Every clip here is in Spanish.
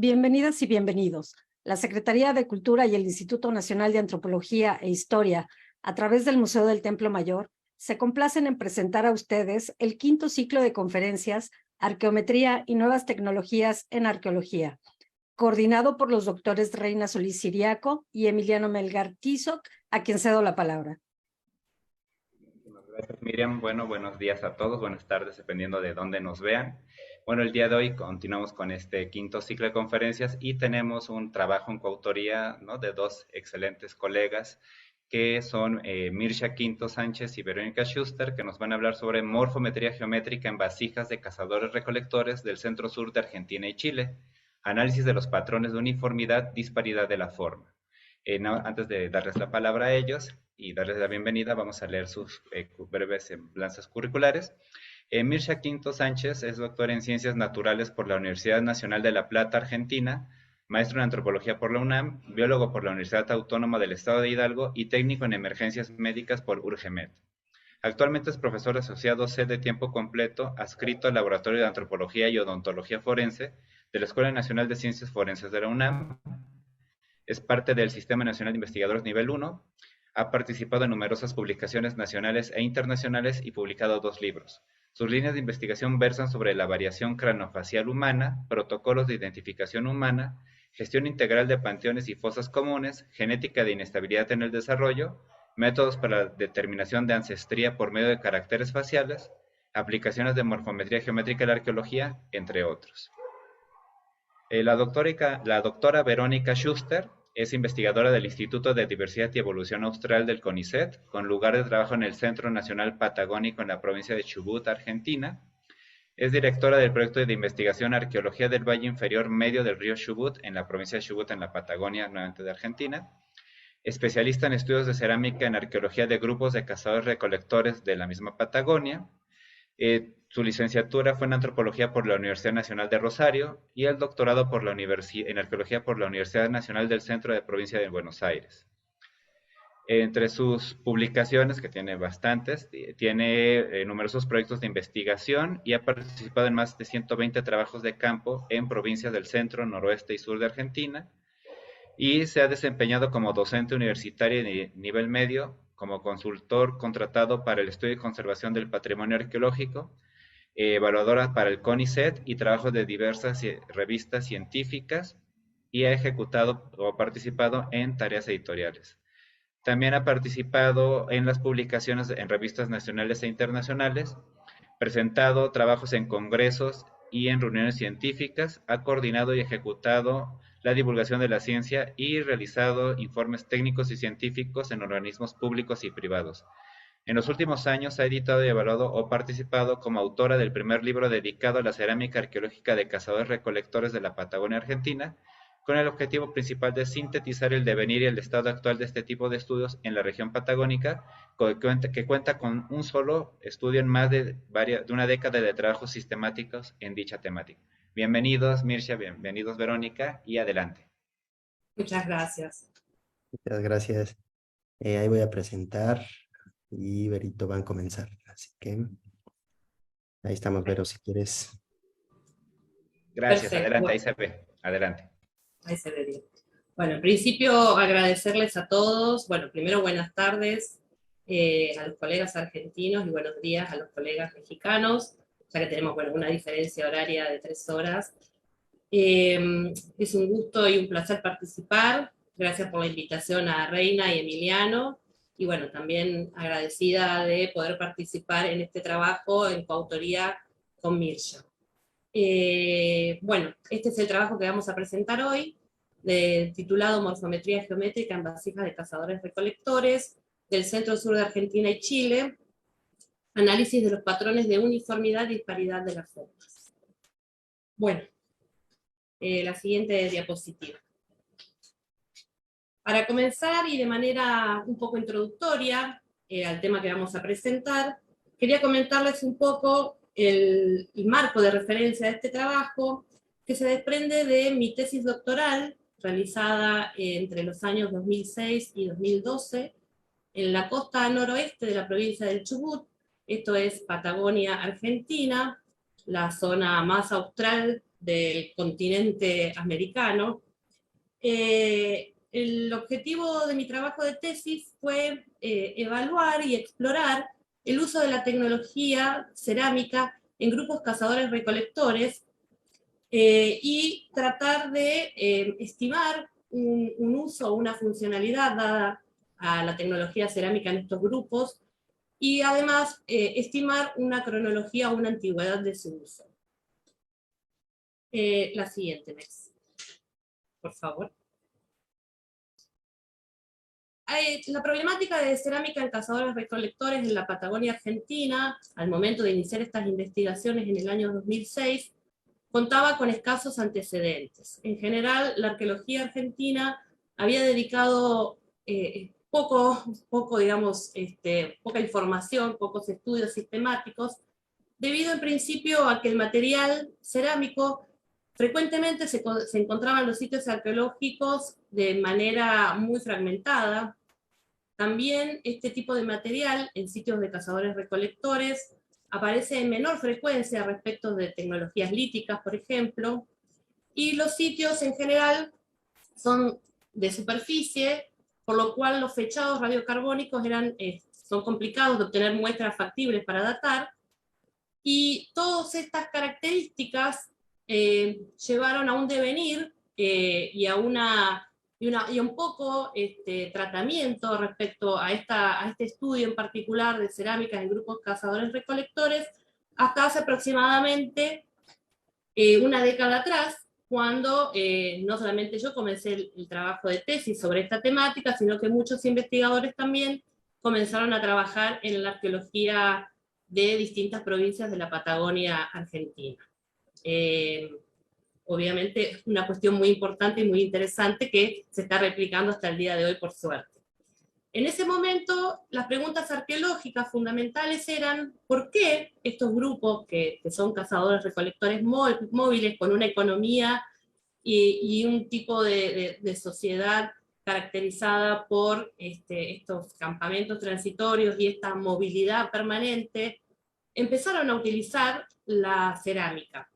Bienvenidas y bienvenidos. La Secretaría de Cultura y el Instituto Nacional de Antropología e Historia, a través del Museo del Templo Mayor, se complacen en presentar a ustedes el quinto ciclo de conferencias Arqueometría y Nuevas Tecnologías en Arqueología, coordinado por los doctores Reina Solís Siriaco y Emiliano Melgar Tizoc, a quien cedo la palabra. Gracias, Miriam. Bueno, buenos días a todos, buenas tardes, dependiendo de dónde nos vean. Bueno, el día de hoy continuamos con este quinto ciclo de conferencias y tenemos un trabajo en coautoría, ¿no?, de dos excelentes colegas que son Mircea Quinto Sánchez y Verónica Schuster, que nos van a hablar sobre morfometría geométrica en vasijas de cazadores-recolectores del centro sur de Argentina y Chile, análisis de los patrones de uniformidad, disparidad de la forma. Antes de darles la palabra a ellos y darles la bienvenida, vamos a leer sus breves semblanzas curriculares. Mircea Quinto Sánchez es doctor en Ciencias Naturales por la Universidad Nacional de La Plata, Argentina, maestro en Antropología por la UNAM, biólogo por la Universidad Autónoma del Estado de Hidalgo y técnico en Emergencias Médicas por URGEMET. Actualmente es profesor asociado C de tiempo completo, adscrito al Laboratorio de Antropología y Odontología Forense de la Escuela Nacional de Ciencias Forenses de la UNAM. Es parte del Sistema Nacional de Investigadores Nivel 1, ha participado en numerosas publicaciones nacionales e internacionales y publicado 2 libros. Sus líneas de investigación versan sobre la variación cranofacial humana, protocolos de identificación humana, gestión integral de panteones y fosas comunes, genética de inestabilidad en el desarrollo, métodos para la determinación de ancestría por medio de caracteres faciales, aplicaciones de morfometría geométrica en la arqueología, entre otros. La doctora Verónica Schuster es investigadora del Instituto de Diversidad y Evolución Austral del CONICET, con lugar de trabajo en el Centro Nacional Patagónico en la provincia de Chubut, Argentina. Es directora del proyecto de investigación Arqueología del Valle Inferior Medio del río Chubut, en la provincia de Chubut, en la Patagonia, nuevamente de Argentina. Especialista en estudios de cerámica en arqueología de grupos de cazadores-recolectores de la misma Patagonia. Su licenciatura fue en Antropología por la Universidad Nacional de Rosario y el doctorado en Arqueología por la Universidad Nacional del Centro de Provincia de Buenos Aires. Entre sus publicaciones, que tiene bastantes, tiene numerosos proyectos de investigación y ha participado en más de 120 trabajos de campo en provincias del centro, noroeste y sur de Argentina, y se ha desempeñado como docente universitario de nivel medio, como consultor contratado para el estudio y conservación del patrimonio arqueológico, evaluadora para el CONICET y trabajo de diversas revistas científicas, y ha ejecutado o participado en tareas editoriales. También ha participado en las publicaciones en revistas nacionales e internacionales, presentado trabajos en congresos y en reuniones científicas, ha coordinado y ejecutado la divulgación de la ciencia y realizado informes técnicos y científicos en organismos públicos y privados. En los últimos años ha editado y evaluado o participado como autora del primer libro dedicado a la cerámica arqueológica de cazadores-recolectores de la Patagonia Argentina, con el objetivo principal de sintetizar el devenir y el estado actual de este tipo de estudios en la región patagónica, que cuenta con un solo estudio en más de una década de trabajos sistemáticos en dicha temática. Bienvenidos, Mircea, bienvenidos, Verónica, y adelante. Muchas gracias. Muchas gracias. Ahí voy a presentar y Berito va a comenzar. Así que ahí estamos, Vero, si quieres. Gracias, Perfecto. Adelante, ahí se ve. Adelante. Ahí se ve bien. Bueno, en principio agradecerles a todos. Bueno, primero buenas tardes a los colegas argentinos y buenos días a los colegas mexicanos, ya que tenemos una diferencia horaria de 3 horas. Es un gusto y un placer participar. Gracias por la invitación a Reina y Emiliano. Y bueno, también agradecida de poder participar en este trabajo en coautoría con Mircea. Bueno, este es el trabajo que vamos a presentar hoy, titulado Morfometría geométrica en vasijas de cazadores-recolectores del centro sur de Argentina y Chile, análisis de los patrones de uniformidad y disparidad de las formas. Bueno, la siguiente diapositiva. Para comenzar, y de manera un poco introductoria al tema que vamos a presentar, quería comentarles un poco el marco de referencia de este trabajo, que se desprende de mi tesis doctoral, realizada entre los años 2006 y 2012, en la costa noroeste de la provincia del Chubut. Esto es Patagonia, Argentina, la zona más austral del continente americano. El objetivo de mi trabajo de tesis fue evaluar y explorar el uso de la tecnología cerámica en grupos cazadores-recolectores y tratar de estimar un uso o una funcionalidad dada a la tecnología cerámica en estos grupos, y además estimar una cronología o una antigüedad de su uso. La siguiente, Nex, por favor. La problemática de cerámica en cazadores-recolectores en la Patagonia Argentina, al momento de iniciar estas investigaciones en el año 2006, contaba con escasos antecedentes. En general, la arqueología argentina había dedicado poca información, pocos estudios sistemáticos, debido en principio a que el material cerámico frecuentemente se encontraba en los sitios arqueológicos de manera muy fragmentada. También este tipo de material en sitios de cazadores-recolectores aparece en menor frecuencia respecto de tecnologías líticas, por ejemplo, y los sitios en general son de superficie, por lo cual los fechados radiocarbónicos son complicados de obtener muestras factibles para datar, y todas estas características llevaron a un devenir y a un poco tratamiento respecto a este estudio en particular de cerámicas en grupos cazadores-recolectores hasta hace aproximadamente una década atrás, cuando no solamente yo comencé el trabajo de tesis sobre esta temática, sino que muchos investigadores también comenzaron a trabajar en la arqueología de distintas provincias de la Patagonia Argentina. Obviamente es una cuestión muy importante y muy interesante que se está replicando hasta el día de hoy, por suerte. En ese momento, las preguntas arqueológicas fundamentales eran ¿por qué estos grupos que son cazadores-recolectores móviles con una economía y un tipo de sociedad caracterizada por estos campamentos transitorios y esta movilidad permanente, empezaron a utilizar la cerámica?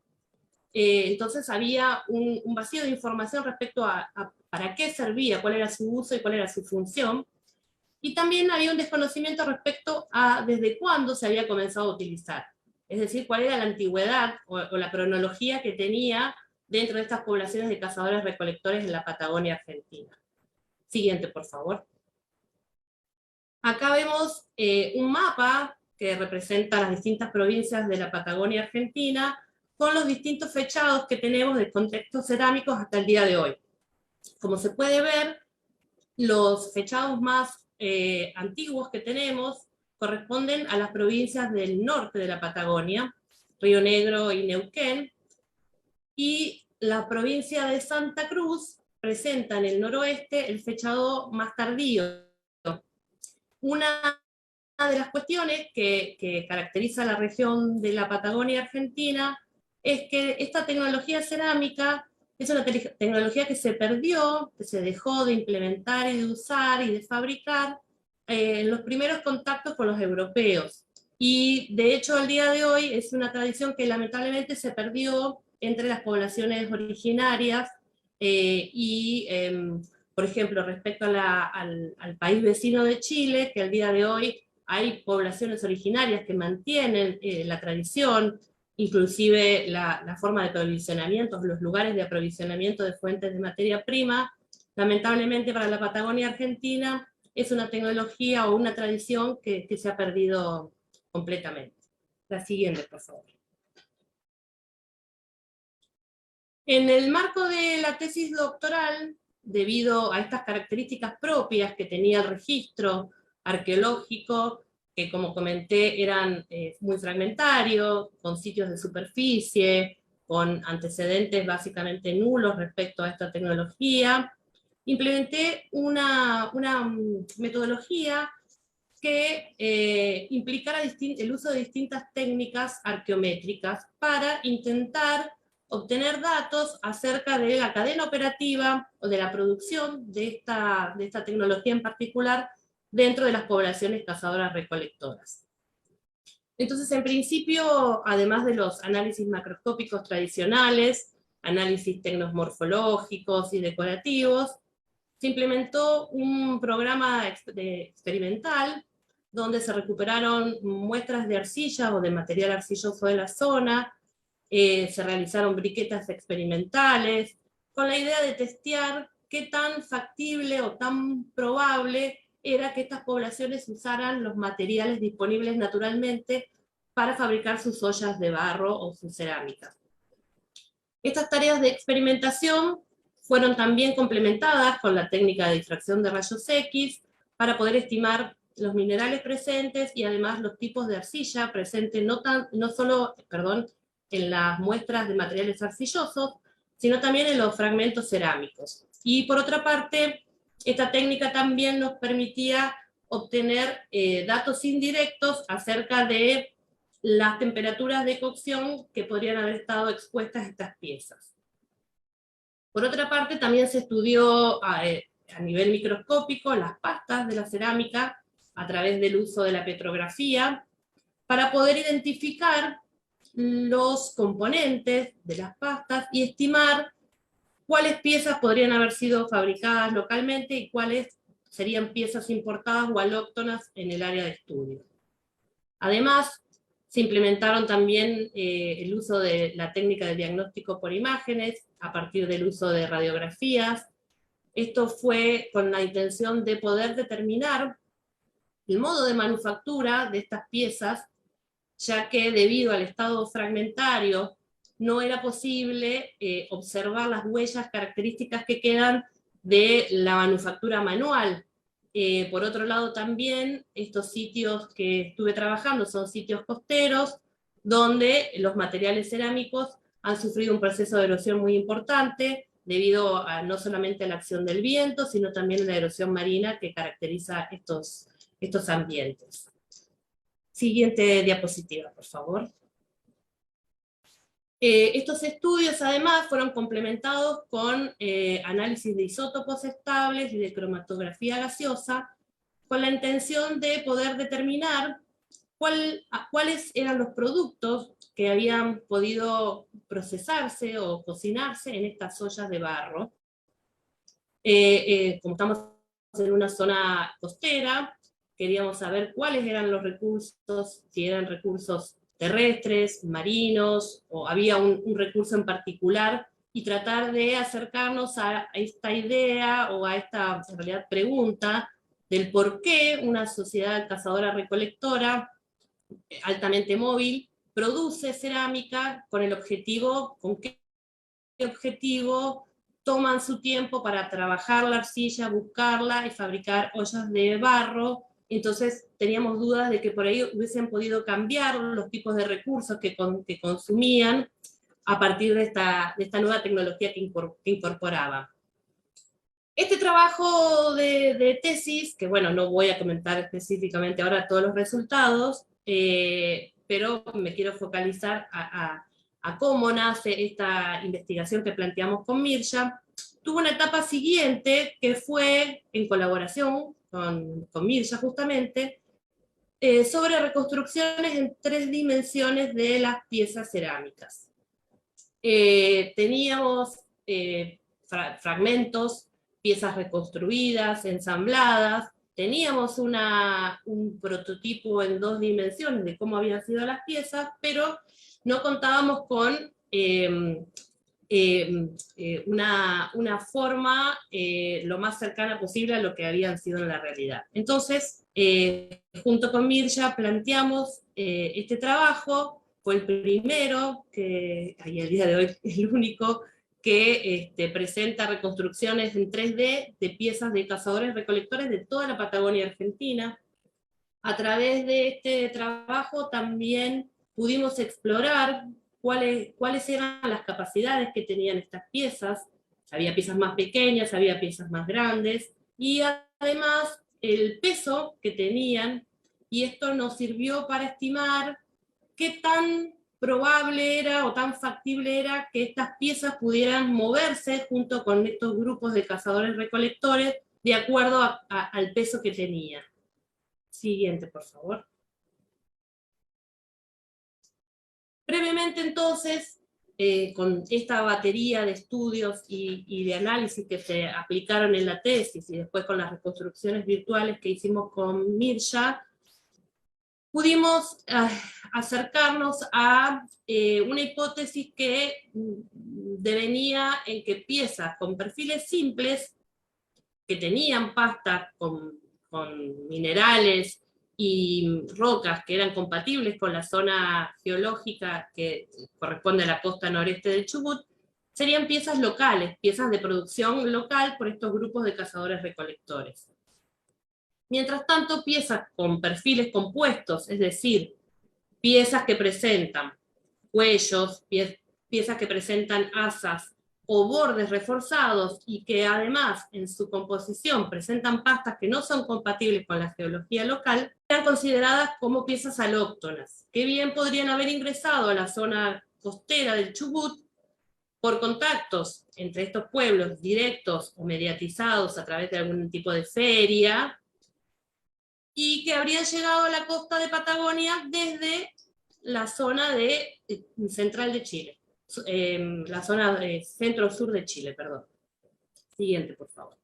Entonces había un vacío de información respecto a para qué servía, cuál era su uso y cuál era su función, y también había un desconocimiento respecto a desde cuándo se había comenzado a utilizar, es decir, cuál era la antigüedad o la cronología que tenía dentro de estas poblaciones de cazadores-recolectores en la Patagonia Argentina. Siguiente, por favor. Acá vemos un mapa que representa las distintas provincias de la Patagonia Argentina, con los distintos fechados que tenemos de contextos cerámicos hasta el día de hoy. Como se puede ver, los fechados más antiguos que tenemos corresponden a las provincias del norte de la Patagonia, Río Negro y Neuquén, y la provincia de Santa Cruz presenta en el noroeste el fechado más tardío. Una de las cuestiones que caracteriza la región de la Patagonia Argentina es que esta tecnología cerámica es una tecnología que se perdió, que se dejó de implementar y de usar y de fabricar en los primeros contactos con los europeos. Y de hecho al día de hoy es una tradición que lamentablemente se perdió entre las poblaciones originarias por ejemplo, respecto al país vecino de Chile, que al día de hoy hay poblaciones originarias que mantienen la tradición, inclusive la forma de aprovisionamiento, los lugares de aprovisionamiento de fuentes de materia prima. Lamentablemente para la Patagonia Argentina es una tecnología o una tradición que se ha perdido completamente. La siguiente, por favor. En el marco de la tesis doctoral, debido a estas características propias que tenía el registro arqueológico, que como comenté eran muy fragmentarios, con sitios de superficie, con antecedentes básicamente nulos respecto a esta tecnología, implementé una metodología que implicara el uso de distintas técnicas arqueométricas para intentar obtener datos acerca de la cadena operativa o de la producción de esta tecnología en particular dentro de las poblaciones cazadoras-recolectoras. Entonces, en principio, además de los análisis macroscópicos tradicionales, análisis tecnomorfológicos y decorativos, se implementó un programa experimental donde se recuperaron muestras de arcilla o de material arcilloso de la zona, se realizaron briquetas experimentales, con la idea de testear qué tan factible o tan probable era que estas poblaciones usaran los materiales disponibles naturalmente para fabricar sus ollas de barro o sus cerámicas. Estas tareas de experimentación fueron también complementadas con la técnica de difracción de rayos X para poder estimar los minerales presentes y además los tipos de arcilla presentes no solo en las muestras de materiales arcillosos, sino también en los fragmentos cerámicos. Y por otra parte, esta técnica también nos permitía obtener datos indirectos acerca de las temperaturas de cocción que podrían haber estado expuestas a estas piezas. Por otra parte, también se estudió a nivel microscópico las pastas de la cerámica a través del uso de la petrografía para poder identificar los componentes de las pastas y estimar cuáles piezas podrían haber sido fabricadas localmente y cuáles serían piezas importadas o alóctonas en el área de estudio. Además, se implementaron también el uso de la técnica de diagnóstico por imágenes a partir del uso de radiografías. Esto fue con la intención de poder determinar el modo de manufactura de estas piezas, ya que debido al estado fragmentario no era posible observar las huellas características que quedan de la manufactura manual. Por otro lado también, estos sitios que estuve trabajando son sitios costeros, donde los materiales cerámicos han sufrido un proceso de erosión muy importante, debido a no solamente a la acción del viento, sino también a la erosión marina que caracteriza estos ambientes. Siguiente diapositiva, por favor. Estos estudios además fueron complementados con análisis de isótopos estables y de cromatografía gaseosa, con la intención de poder determinar cuáles eran los productos que habían podido procesarse o cocinarse en estas ollas de barro. Como estamos en una zona costera, queríamos saber cuáles eran los recursos, si eran recursos terrestres, marinos, o había un recurso en particular, y tratar de acercarnos a esta idea o a esta, en realidad, pregunta del por qué una sociedad cazadora-recolectora altamente móvil produce cerámica con el objetivo, con qué objetivo toman su tiempo para trabajar la arcilla, buscarla y fabricar ollas de barro. Entonces teníamos dudas de que por ahí hubiesen podido cambiar los tipos de recursos que consumían a partir de esta nueva tecnología que incorporaba. Este trabajo de tesis, que bueno, no voy a comentar específicamente ahora todos los resultados, pero me quiero focalizar a cómo nace esta investigación que planteamos con Mirja. Tuvo una etapa siguiente que fue en colaboración con Mirja justamente, sobre reconstrucciones en 3 dimensiones de las piezas cerámicas. Teníamos fragmentos, piezas reconstruidas, ensambladas, teníamos un prototipo en 2 dimensiones de cómo habían sido las piezas, pero no contábamos con una forma lo más cercana posible a lo que habían sido en la realidad. Entonces, junto con Mirja planteamos este trabajo. Fue el primero, y el día de hoy el único, que presenta reconstrucciones en 3D de piezas de cazadores-recolectores de toda la Patagonia Argentina. A través de este trabajo también pudimos explorar cuáles eran las capacidades que tenían estas piezas. Había piezas más pequeñas, había piezas más grandes, y además el peso que tenían, y esto nos sirvió para estimar qué tan probable era o tan factible era que estas piezas pudieran moverse junto con estos grupos de cazadores-recolectores de acuerdo al peso que tenían. Siguiente, por favor. Brevemente, entonces, con esta batería de estudios y de análisis que se aplicaron en la tesis, y después con las reconstrucciones virtuales que hicimos con Mirja, pudimos acercarnos a una hipótesis que devenía en que piezas con perfiles simples, que tenían pastas con minerales y rocas que eran compatibles con la zona geológica que corresponde a la costa noreste del Chubut, serían piezas locales, piezas de producción local por estos grupos de cazadores-recolectores. Mientras tanto, piezas con perfiles compuestos, es decir, piezas que presentan cuellos, piezas que presentan asas o bordes reforzados y que además en su composición presentan pastas que no son compatibles con la geología local, eran consideradas como piezas alóctonas, que bien podrían haber ingresado a la zona costera del Chubut por contactos entre estos pueblos directos o mediatizados a través de algún tipo de feria, y que habrían llegado a la costa de Patagonia desde la zona central de Chile, la zona centro-sur de Chile, perdón. Siguiente, por favor.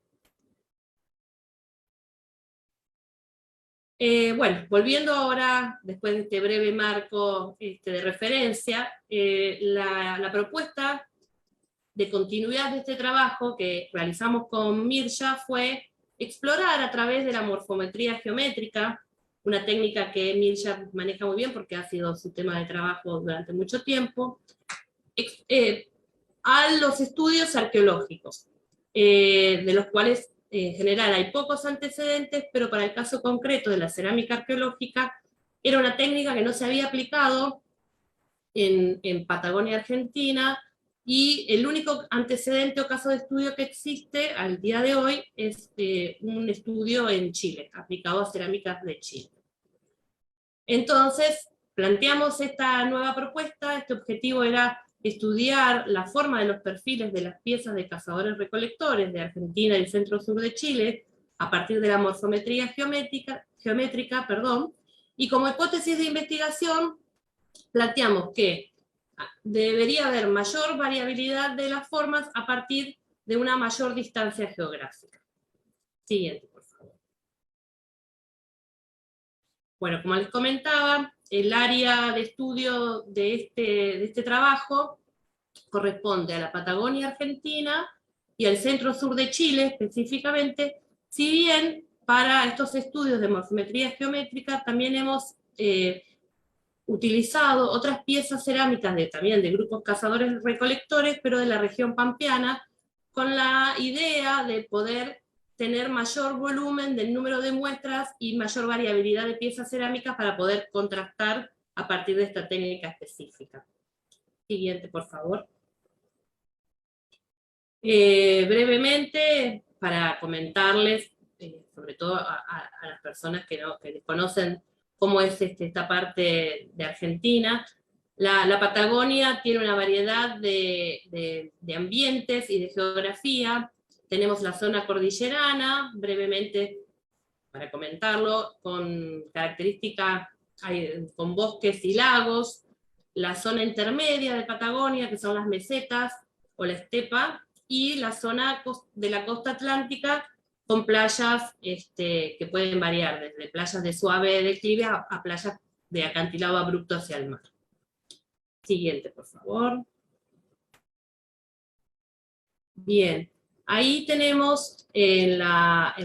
Bueno, volviendo ahora, después de este breve marco de referencia, la propuesta de continuidad de este trabajo que realizamos con Mirja fue explorar a través de la morfometría geométrica, una técnica que Mirja maneja muy bien porque ha sido su tema de trabajo durante mucho tiempo, a los estudios arqueológicos, de los cuales en general hay pocos antecedentes, pero para el caso concreto de la cerámica arqueológica era una técnica que no se había aplicado en Patagonia, Argentina, y el único antecedente o caso de estudio que existe al día de hoy es un estudio en Chile, aplicado a cerámicas de Chile. Entonces, planteamos esta nueva propuesta. Este objetivo era estudiar la forma de los perfiles de las piezas de cazadores-recolectores de Argentina y el centro-sur de Chile, a partir de la morfometría geométrica, y como hipótesis de investigación planteamos que debería haber mayor variabilidad de las formas a partir de una mayor distancia geográfica. Siguiente, por favor. Bueno, como les comentaba, el área de estudio de este trabajo corresponde a la Patagonia Argentina y al centro-sur de Chile específicamente, si bien para estos estudios de morfometría geométrica también hemos utilizado otras piezas cerámicas también de grupos cazadores-recolectores, pero de la región pampeana, con la idea de poder tener mayor volumen del número de muestras y mayor variabilidad de piezas cerámicas para poder contrastar a partir de esta técnica específica. Siguiente, por favor. Brevemente, para comentarles, sobre todo a las personas que desconocen cómo es esta parte de Argentina, la Patagonia tiene una variedad de ambientes y de geografía. Tenemos la zona cordillerana, brevemente para comentarlo, con características, con bosques y lagos, la zona intermedia de Patagonia, que son las mesetas o la estepa, y la zona de la costa atlántica, con playas que pueden variar, desde playas de suave declive a playas de acantilado abrupto hacia el mar. Siguiente, por favor. Bien, ahí tenemos en la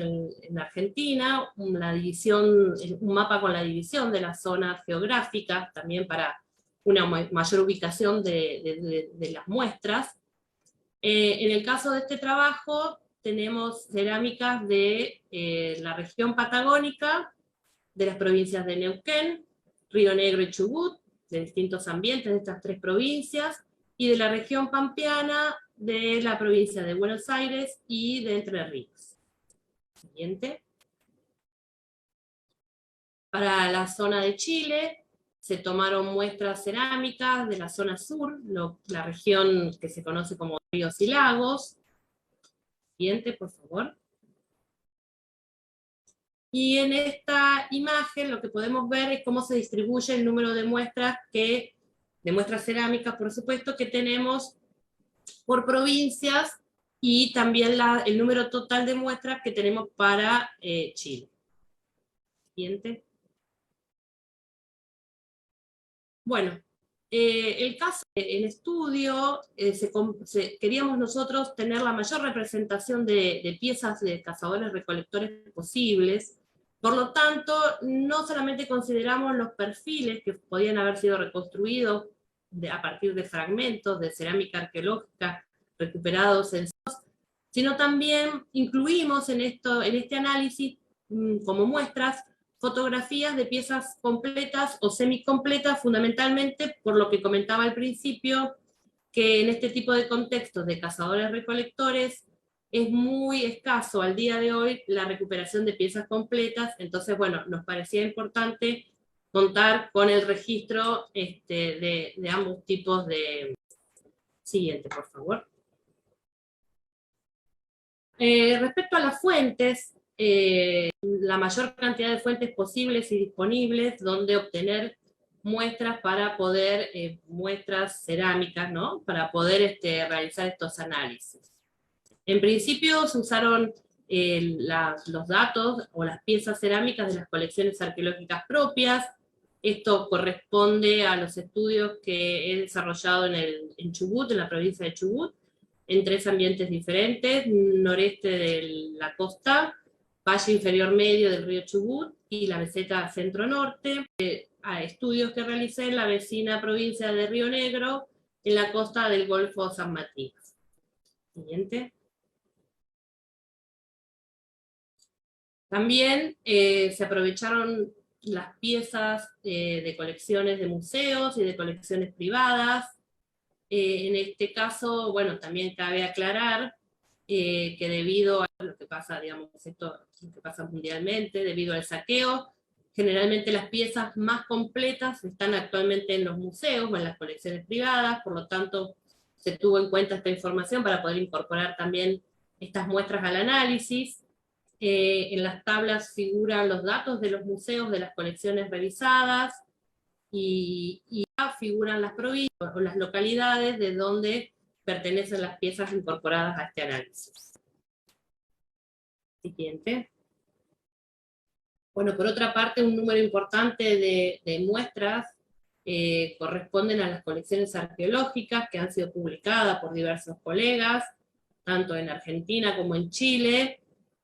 Argentina una división, un mapa con la división de las zonas geográficas, también para una mayor ubicación de las muestras. En el caso de este trabajo, tenemos cerámicas de la región patagónica, de las provincias de Neuquén, Río Negro y Chubut, de distintos ambientes de estas tres provincias, y de la región pampeana, de la provincia de Buenos Aires y de Entre Ríos. Siguiente. Para la zona de Chile, se tomaron muestras cerámicas de la zona sur, la región que se conoce como ríos y lagos. Siguiente, por favor. Y en esta imagen lo que podemos ver es cómo se distribuye el número de muestras de de muestras cerámicas, por supuesto, que tenemos por provincias, y también el número total de muestras que tenemos para Chile. Siguiente. Bueno, el caso en estudio, queríamos nosotros tener la mayor representación de piezas de cazadores-recolectores posibles. Por lo tanto, no solamente consideramos los perfiles que podían haber sido reconstruidos a partir de fragmentos de cerámica arqueológica recuperados sino también incluimos en este análisis como muestras fotografías de piezas completas o semicompletas, fundamentalmente por lo que comentaba al principio, que en este tipo de contextos de cazadores-recolectores es muy escaso al día de hoy la recuperación de piezas completas. Entonces, bueno, nos parecía importante contar con el registro de ambos tipos de... Siguiente, por favor. Respecto a las fuentes, la mayor cantidad de fuentes posibles y disponibles donde obtener muestras para poder, muestras cerámicas, ¿no? Para poder realizar estos análisis. En principio se usaron los datos o las piezas cerámicas de las colecciones arqueológicas propias. Esto corresponde a los estudios que he desarrollado en Chubut, en la provincia de Chubut, en 3 ambientes diferentes: noreste de la costa, valle inferior medio del río Chubut y la meseta centro-norte. A estudios que realicé en la vecina provincia de Río Negro, en la costa del Golfo San Matías. Siguiente. También se aprovecharon las piezas de colecciones de museos y de colecciones privadas. En este caso, bueno, también cabe aclarar que debido a lo que pasa, digamos, lo que pasa mundialmente, debido al saqueo, generalmente las piezas más completas están actualmente en los museos o en las colecciones privadas. Por lo tanto, se tuvo en cuenta esta información para poder incorporar también estas muestras al análisis. En las tablas figuran los datos de los museos de las colecciones revisadas, y figuran las provincias o las localidades de donde pertenecen las piezas incorporadas a este análisis. Siguiente. Bueno, por otra parte, un número importante de muestras corresponden a las colecciones arqueológicas que han sido publicadas por diversos colegas, tanto en Argentina como en Chile,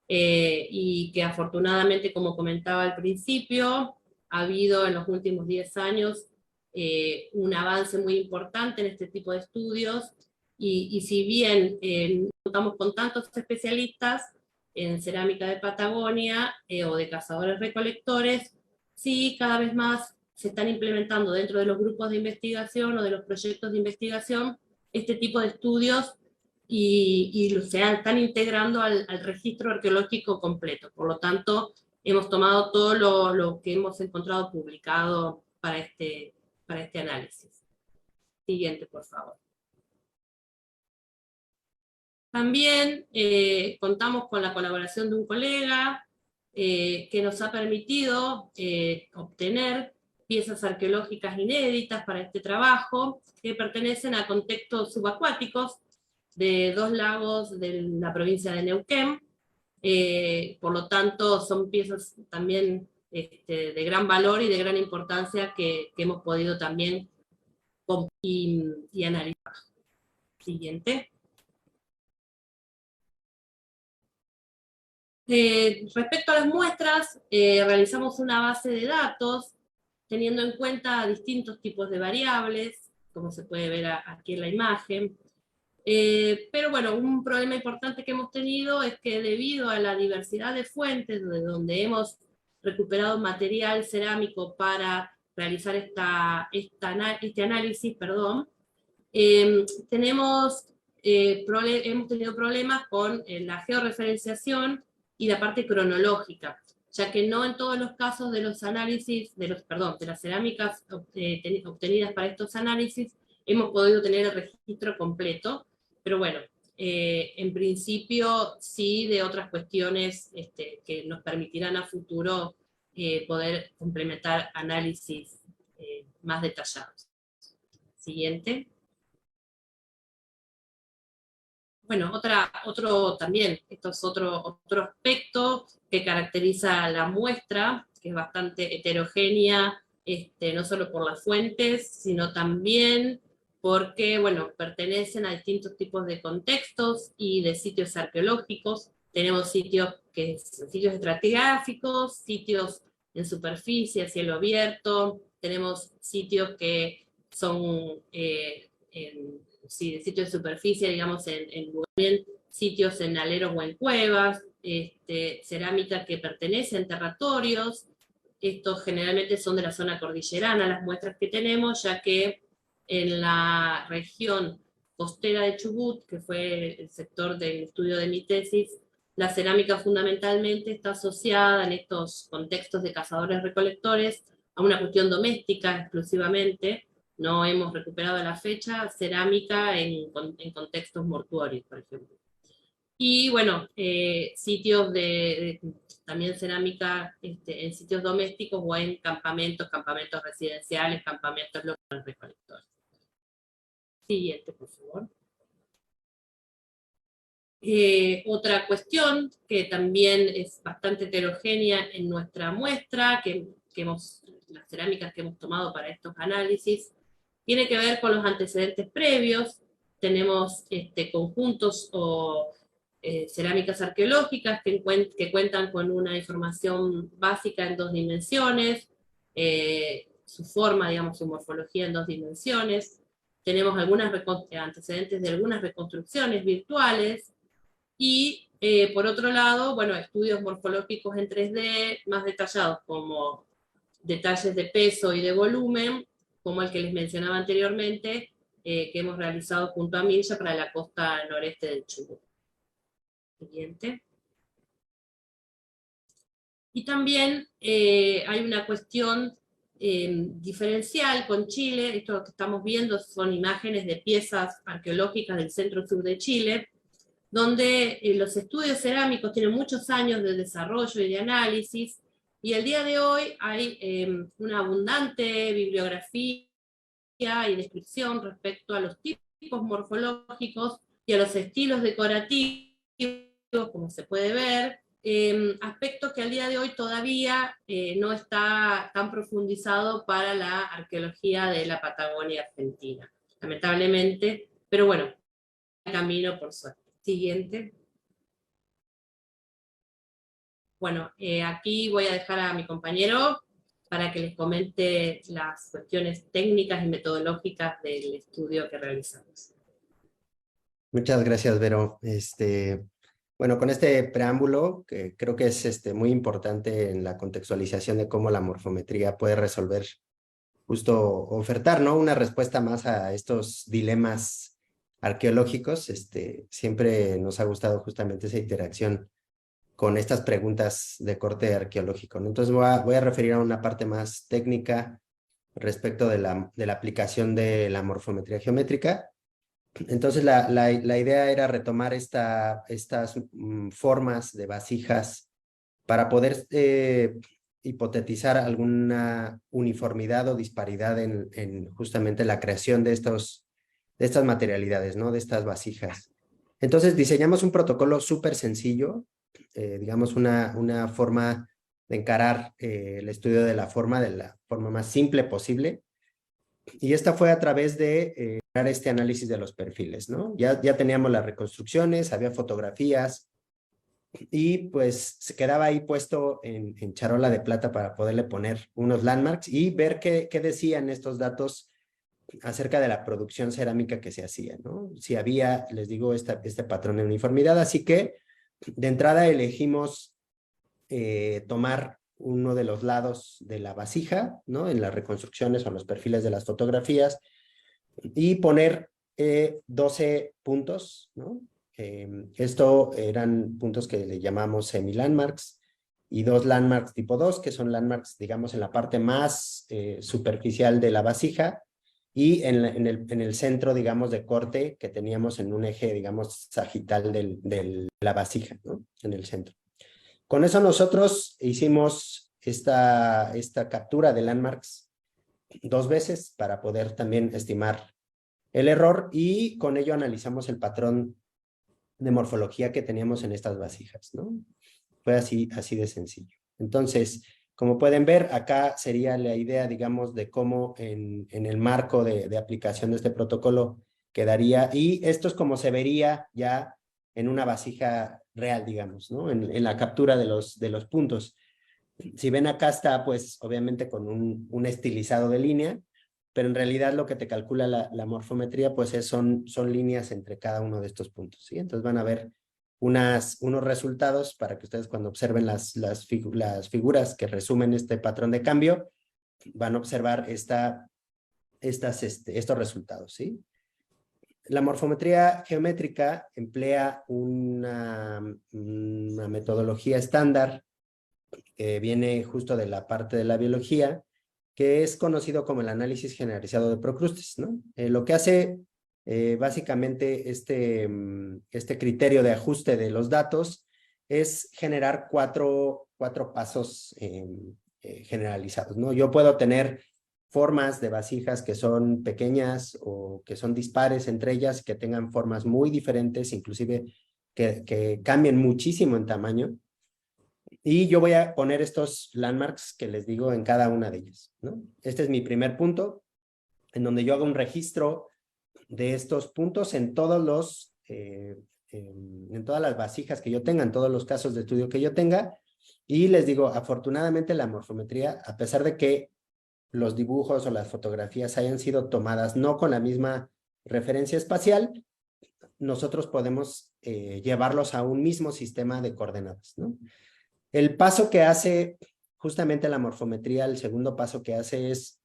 y que afortunadamente, como comentaba al principio, ha habido en los últimos 10 años un avance muy importante en este tipo de estudios, y si bien no contamos con tantos especialistas en cerámica de Patagonia o de cazadores-recolectores, sí cada vez más se están implementando dentro de los grupos de investigación o de los proyectos de investigación este tipo de estudios, y se están integrando al registro arqueológico completo. Por lo tanto, hemos tomado todo lo que hemos encontrado publicado para este análisis. Siguiente, por favor. También contamos con la colaboración de un colega que nos ha permitido obtener piezas arqueológicas inéditas para este trabajo, que pertenecen a contextos subacuáticos de 2 lagos de la provincia de Neuquén. Por lo tanto, son piezas también de gran valor y de gran importancia que hemos podido también y analizar. Siguiente. Respecto a las muestras, realizamos una base de datos teniendo en cuenta distintos tipos de variables, como se puede ver aquí en la imagen. Pero bueno, un problema importante que hemos tenido es que debido a la diversidad de fuentes de donde hemos recuperado material cerámico para realizar este análisis, hemos tenido problemas con la georreferenciación y la parte cronológica, ya que no en todos los casos de los análisis, de las cerámicas obtenidas para estos análisis, hemos podido tener el registro completo. Pero bueno, en principio sí, de otras cuestiones que nos permitirán a futuro poder complementar análisis más detallados. Siguiente. Bueno, también, esto es otro aspecto que caracteriza la muestra, que es bastante heterogénea, no solo por las fuentes, sino también porque, bueno, pertenecen a distintos tipos de contextos y de sitios arqueológicos. Tenemos sitios estratigráficos, sitios en superficie, a cielo abierto, tenemos sitios que son de sitios de superficie, digamos, también sitios en aleros o en cuevas, cerámica que pertenece a territorios. Estos generalmente son de la zona cordillerana, las muestras que tenemos, ya que en la región costera de Chubut, que fue el sector del estudio de mi tesis, la cerámica fundamentalmente está asociada en estos contextos de cazadores-recolectores a una cuestión doméstica exclusivamente. No hemos recuperado a la fecha cerámica en contextos mortuorios, por ejemplo. Y bueno, sitios también cerámica en sitios domésticos o en campamentos residenciales, campamentos locales recolectores. Siguiente, por favor. Otra cuestión que también es bastante heterogénea en nuestra muestra, las cerámicas que hemos tomado para estos análisis, tiene que ver con los antecedentes previos. Tenemos conjuntos o cerámicas arqueológicas que cuentan con una información básica en 2 dimensiones, su forma, digamos, su morfología en 2 dimensiones. Tenemos antecedentes de algunas reconstrucciones virtuales, y por otro lado, bueno, estudios morfológicos en 3D más detallados, como detalles de peso y de volumen, como el que les mencionaba anteriormente, que hemos realizado junto a Mirja para la costa noreste del Chubut. Siguiente. Y también hay una cuestión diferencial con Chile. Esto que estamos viendo son imágenes de piezas arqueológicas del centro-sur de Chile, donde los estudios cerámicos tienen muchos años de desarrollo y de análisis, y el día de hoy hay una abundante bibliografía y descripción respecto a los tipos morfológicos y a los estilos decorativos, como se puede ver, aspectos que al día de hoy todavía no está tan profundizado para la arqueología de la Patagonia Argentina, lamentablemente, pero bueno, camino por suerte. Siguiente. Bueno, aquí voy a dejar a mi compañero para que les comente las cuestiones técnicas y metodológicas del estudio que realizamos. Muchas gracias, Vero. Bueno, con este preámbulo, que creo que es muy importante en la contextualización de cómo la morfometría puede resolver, justo ofertar, ¿no?, una respuesta más a estos dilemas arqueológicos. Siempre nos ha gustado justamente esa interacción con estas preguntas de corte arqueológico, ¿no? Entonces voy a referir a una parte más técnica respecto de la aplicación de la morfometría geométrica. Entonces la idea era retomar estas formas de vasijas para poder hipotetizar alguna uniformidad o disparidad en justamente la creación de estas materialidades, ¿no?, de estas vasijas. Entonces diseñamos un protocolo súper sencillo, digamos una forma de encarar el estudio de la forma más simple posible, y esta fue a través de este análisis de los perfiles, ¿no? Ya teníamos las reconstrucciones, había fotografías, y pues se quedaba ahí puesto en charola de plata para poderle poner unos landmarks y ver qué decían estos datos acerca de la producción cerámica que se hacía, ¿no? Si había, les digo, este patrón de uniformidad. Así que de entrada elegimos tomar uno de los lados de la vasija, ¿no?, en las reconstrucciones o en los perfiles de las fotografías, y poner 12 puntos, ¿no? Esto eran puntos que le llamamos semi-landmarks, y 2 landmarks tipo 2, que son landmarks, digamos, en la parte más superficial de la vasija, y en el centro, digamos, de corte que teníamos en un eje, digamos, sagital de la vasija, ¿no?, en el centro. Con eso nosotros hicimos esta captura de landmarks 2 veces para poder también estimar el error y con ello analizamos el patrón de morfología que teníamos en estas vasijas, ¿no? Fue así de sencillo. Entonces, como pueden ver, acá sería la idea, digamos, de cómo en el marco de aplicación de este protocolo quedaría, y esto es como se vería ya en una vasija real, digamos, ¿no? En la captura de los puntos. Si ven acá está, pues, obviamente con un estilizado de línea, pero en realidad lo que te calcula la morfometría, pues son líneas entre cada uno de estos puntos, ¿sí? Entonces van a ver unos resultados para que ustedes cuando observen las figuras que resumen este patrón de cambio, van a observar estos resultados, ¿sí? La morfometría geométrica emplea una metodología estándar que viene justo de la parte de la biología, que es conocido como el análisis generalizado de procrustes, ¿no? Lo que hace básicamente este criterio de ajuste de los datos es generar cuatro pasos generalizados, ¿no? Yo puedo tener formas de vasijas que son pequeñas o que son dispares entre ellas, que tengan formas muy diferentes, inclusive que cambien muchísimo en tamaño. Y yo voy a poner estos landmarks que les digo en cada una de ellas, ¿no? Este es mi primer punto, en donde yo hago un registro de estos puntos en todos en todas las vasijas que yo tenga, en todos los casos de estudio que yo tenga, y les digo, afortunadamente la morfometría, a pesar de que los dibujos o las fotografías hayan sido tomadas no con la misma referencia espacial, nosotros podemos llevarlos a un mismo sistema de coordenadas, ¿no? El paso que hace justamente la morfometría, el segundo paso que hace es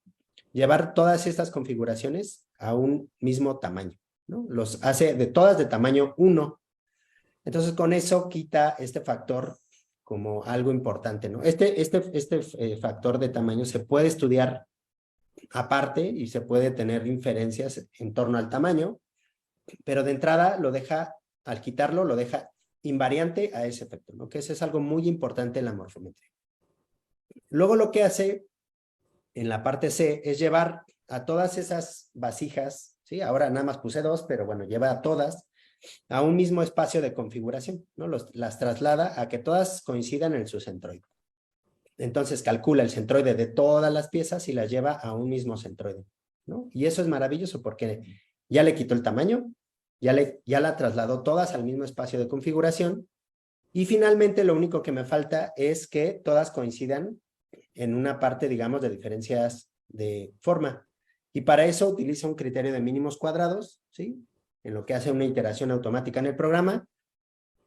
llevar todas estas configuraciones a un mismo tamaño, ¿no? Los hace todas de tamaño 1. Entonces, con eso quita este factor como algo importante, ¿no? Este factor de tamaño se puede estudiar aparte y se puede tener inferencias en torno al tamaño, pero de entrada al quitarlo, lo deja invariante a ese efecto, ¿no? Que eso es algo muy importante en la morfometría. Luego lo que hace en la parte C es llevar a todas esas vasijas, ¿sí? Ahora nada más puse 2, pero bueno, lleva a todas a un mismo espacio de configuración, ¿no? Las traslada a que todas coincidan en su centroide. Entonces calcula el centroide de todas las piezas y las lleva a un mismo centroide, ¿no? Y eso es maravilloso porque ya le quitó el tamaño, ya la trasladó todas al mismo espacio de configuración, y finalmente lo único que me falta es que todas coincidan en una parte, digamos, de diferencias de forma. Y para eso utiliza un criterio de mínimos cuadrados, ¿sí? En lo que hace una iteración automática en el programa,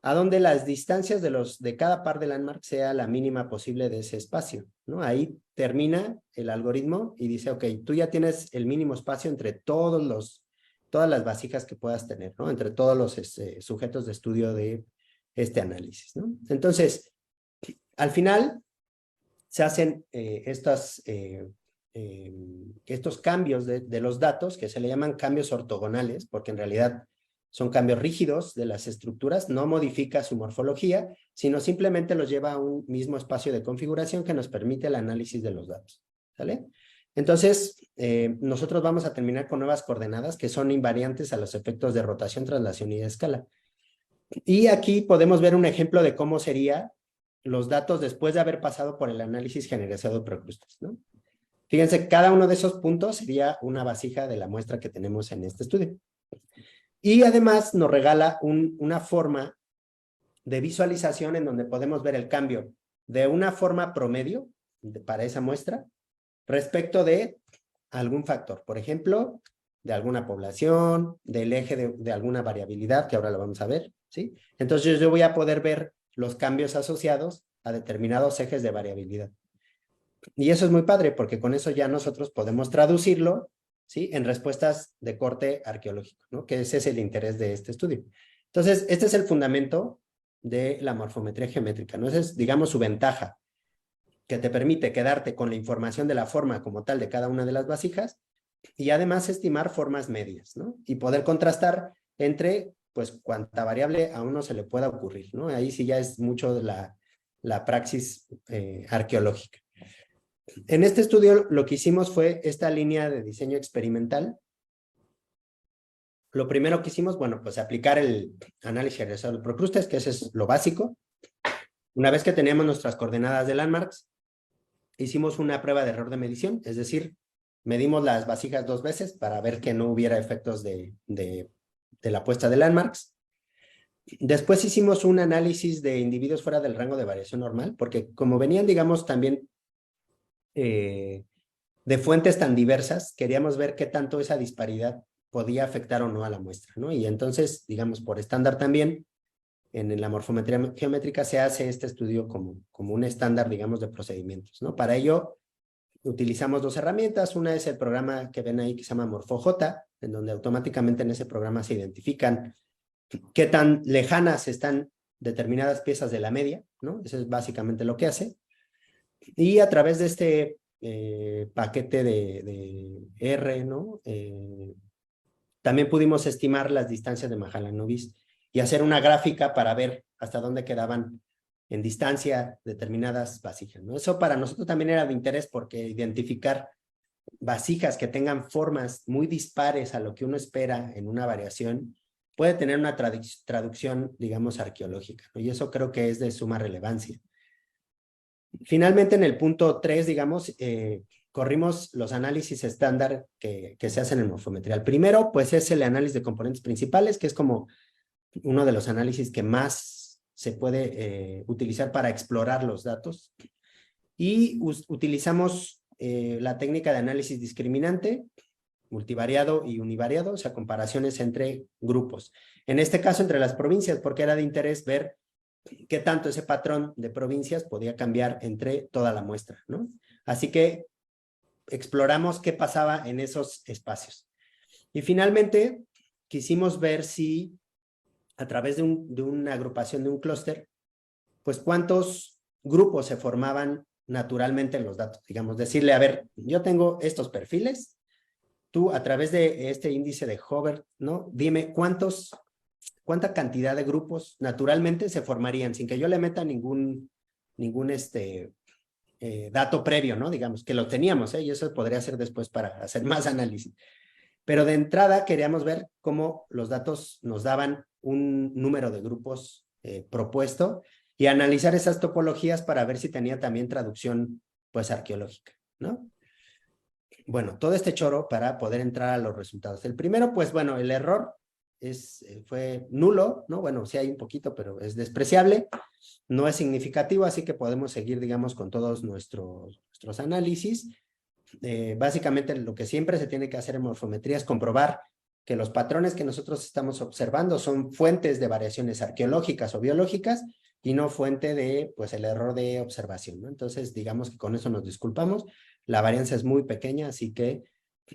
a donde las distancias de cada par de landmark sea la mínima posible de ese espacio, ¿no? Ahí termina el algoritmo y dice, ok, tú ya tienes el mínimo espacio entre todas las vasijas que puedas tener, ¿no? Entre todos los sujetos de estudio de este análisis, ¿no? Entonces, al final se hacen estos cambios de los datos, que se le llaman cambios ortogonales, porque en realidad son cambios rígidos de las estructuras, no modifica su morfología, sino simplemente los lleva a un mismo espacio de configuración que nos permite el análisis de los datos, ¿sale? Entonces, nosotros vamos a terminar con nuevas coordenadas que son invariantes a los efectos de rotación, traslación y de escala. Y aquí podemos ver un ejemplo de cómo serían los datos después de haber pasado por el análisis generalizado de procrustes, ¿no? Fíjense, cada uno de esos puntos sería una vasija de la muestra que tenemos en este estudio. Y además nos regala una forma de visualización en donde podemos ver el cambio de una forma promedio para esa muestra respecto de algún factor, por ejemplo, de alguna población, del eje de alguna variabilidad, que ahora lo vamos a ver, ¿sí? Entonces yo voy a poder ver los cambios asociados a determinados ejes de variabilidad. Y eso es muy padre, porque con eso ya nosotros podemos traducirlo, ¿sí? En respuestas de corte arqueológico, ¿no? Que ese es el interés de este estudio. Entonces, este es el fundamento de la morfometría geométrica, ¿no? Esa es, digamos, su ventaja, que te permite quedarte con la información de la forma como tal de cada una de las vasijas y además estimar formas medias, ¿no? Y poder contrastar entre, pues, cuánta variable a uno se le pueda ocurrir, ¿no? Ahí sí ya es mucho de la praxis arqueológica. En este estudio lo que hicimos fue esta línea de diseño experimental lo primero que hicimos, bueno, pues aplicar el análisis regresado de Procrustes, que ese es lo básico. Una vez que teníamos nuestras coordenadas de landmarks, hicimos una prueba de error de medición, es decir, medimos las vasijas 2 veces para ver que no hubiera efectos de la puesta de landmarks. Después hicimos un análisis de individuos fuera del rango de variación normal, porque como venían, digamos, también de fuentes tan diversas, queríamos ver qué tanto esa disparidad podía afectar o no a la muestra, ¿no? Y entonces, digamos, por estándar también, en la morfometría geométrica se hace este estudio como un estándar, digamos, de procedimientos, ¿no? Para ello, utilizamos 2 herramientas. Una es el programa que ven ahí que se llama MorfoJ, en donde automáticamente en ese programa se identifican qué tan lejanas están determinadas piezas de la media, ¿no? Eso es básicamente lo que hace. Y a través de este paquete de R, ¿no? También pudimos estimar las distancias de Mahalanobis y hacer una gráfica para ver hasta dónde quedaban en distancia determinadas vasijas, ¿no? Eso para nosotros también era de interés porque identificar vasijas que tengan formas muy dispares a lo que uno espera en una variación puede tener una traducción, digamos, arqueológica, ¿no? Y eso creo que es de suma relevancia. Finalmente, en el punto 3, digamos, corrimos los análisis estándar que se hacen en morfometría. El primero, pues, es el análisis de componentes principales, que es como uno de los análisis que más se puede utilizar para explorar los datos. Y utilizamos la técnica de análisis discriminante, multivariado y univariado, o sea, comparaciones entre grupos. En este caso, entre las provincias, porque era de interés ver qué tanto ese patrón de provincias podía cambiar entre toda la muestra, ¿no? Así que exploramos qué pasaba en esos espacios. Y finalmente, quisimos ver si a través de una agrupación de un clúster, pues cuántos grupos se formaban naturalmente en los datos. Digamos, decirle, a ver, yo tengo estos perfiles, tú a través de este índice de Hover, ¿no? Dime cuánta cantidad de grupos naturalmente se formarían sin que yo le meta ningún dato previo, ¿no? Digamos, que lo teníamos, y eso podría ser después para hacer más análisis. Pero de entrada queríamos ver cómo los datos nos daban un número de grupos propuesto y analizar esas topologías para ver si tenía también traducción, pues, arqueológica, ¿no? Bueno, todo este choro para poder entrar a los resultados. El primero, pues, bueno, el error fue nulo, ¿no? Bueno, sí hay un poquito, pero es despreciable, no es significativo, así que podemos seguir, digamos, con todos nuestros análisis. Básicamente lo que siempre se tiene que hacer en morfometría es comprobar que los patrones que nosotros estamos observando son fuentes de variaciones arqueológicas o biológicas y no fuente de, pues, el error de observación, ¿no? Entonces, digamos que con eso nos disculpamos. La varianza es muy pequeña, así que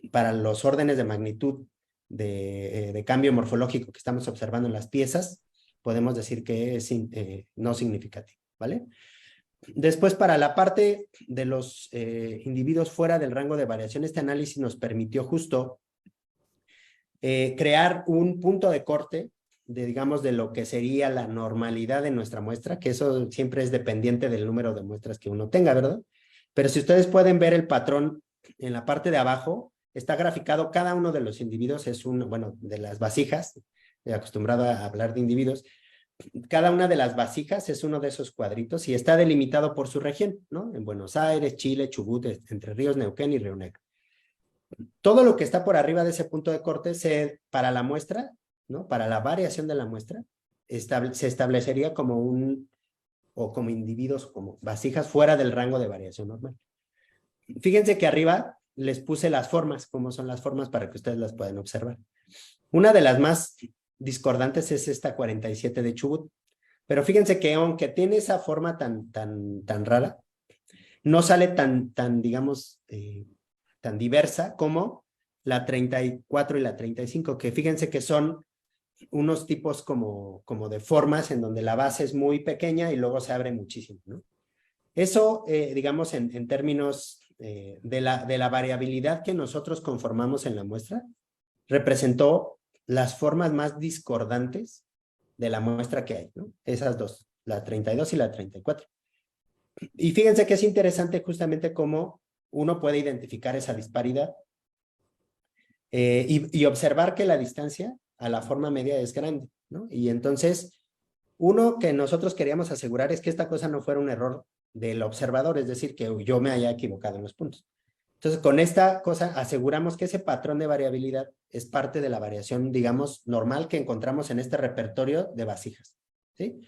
para los órdenes de magnitud de cambio morfológico que estamos observando en las piezas, podemos decir que es no significativo, ¿vale? Después, para la parte de los individuos fuera del rango de variación, este análisis nos permitió justo crear un punto de corte digamos, de lo que sería la normalidad de nuestra muestra, que eso siempre es dependiente del número de muestras que uno tenga, ¿verdad? Pero si ustedes pueden ver el patrón en la parte de abajo, está graficado cada uno de los individuos, es bueno, de las vasijas, acostumbrado a hablar de individuos, cada una de las vasijas es uno de esos cuadritos y está delimitado por su región, ¿no? En Buenos Aires, Chile, Chubut, Entre Ríos, Neuquén y Río Negro. Todo lo que está por arriba de ese punto de corte para la muestra, ¿no? Para la variación de la muestra, se establecería como como individuos, como vasijas fuera del rango de variación normal. Fíjense que arriba les puse las formas, cómo son las formas para que ustedes las puedan observar. Una de las más discordantes es esta 47 de Chubut, pero fíjense que aunque tiene esa forma tan rara, no sale tan digamos, tan diversa como la 34 y la 35, que fíjense que son unos tipos como de formas en donde la base es muy pequeña y luego se abre muchísimo, ¿no? Eso, digamos, en términos de la variabilidad que nosotros conformamos en la muestra, representó las formas más discordantes de la muestra que hay, ¿no? Esas dos, la 32 y la 34. Y fíjense que es interesante justamente cómo uno puede identificar esa disparidad y observar que la distancia a la forma media es grande, ¿no? Y entonces, uno que nosotros queríamos asegurar es que esta cosa no fuera un error del observador, es decir, que yo me haya equivocado en los puntos. Entonces, con esta cosa aseguramos que ese patrón de variabilidad es parte de la variación, digamos, normal que encontramos en este repertorio de vasijas, ¿sí?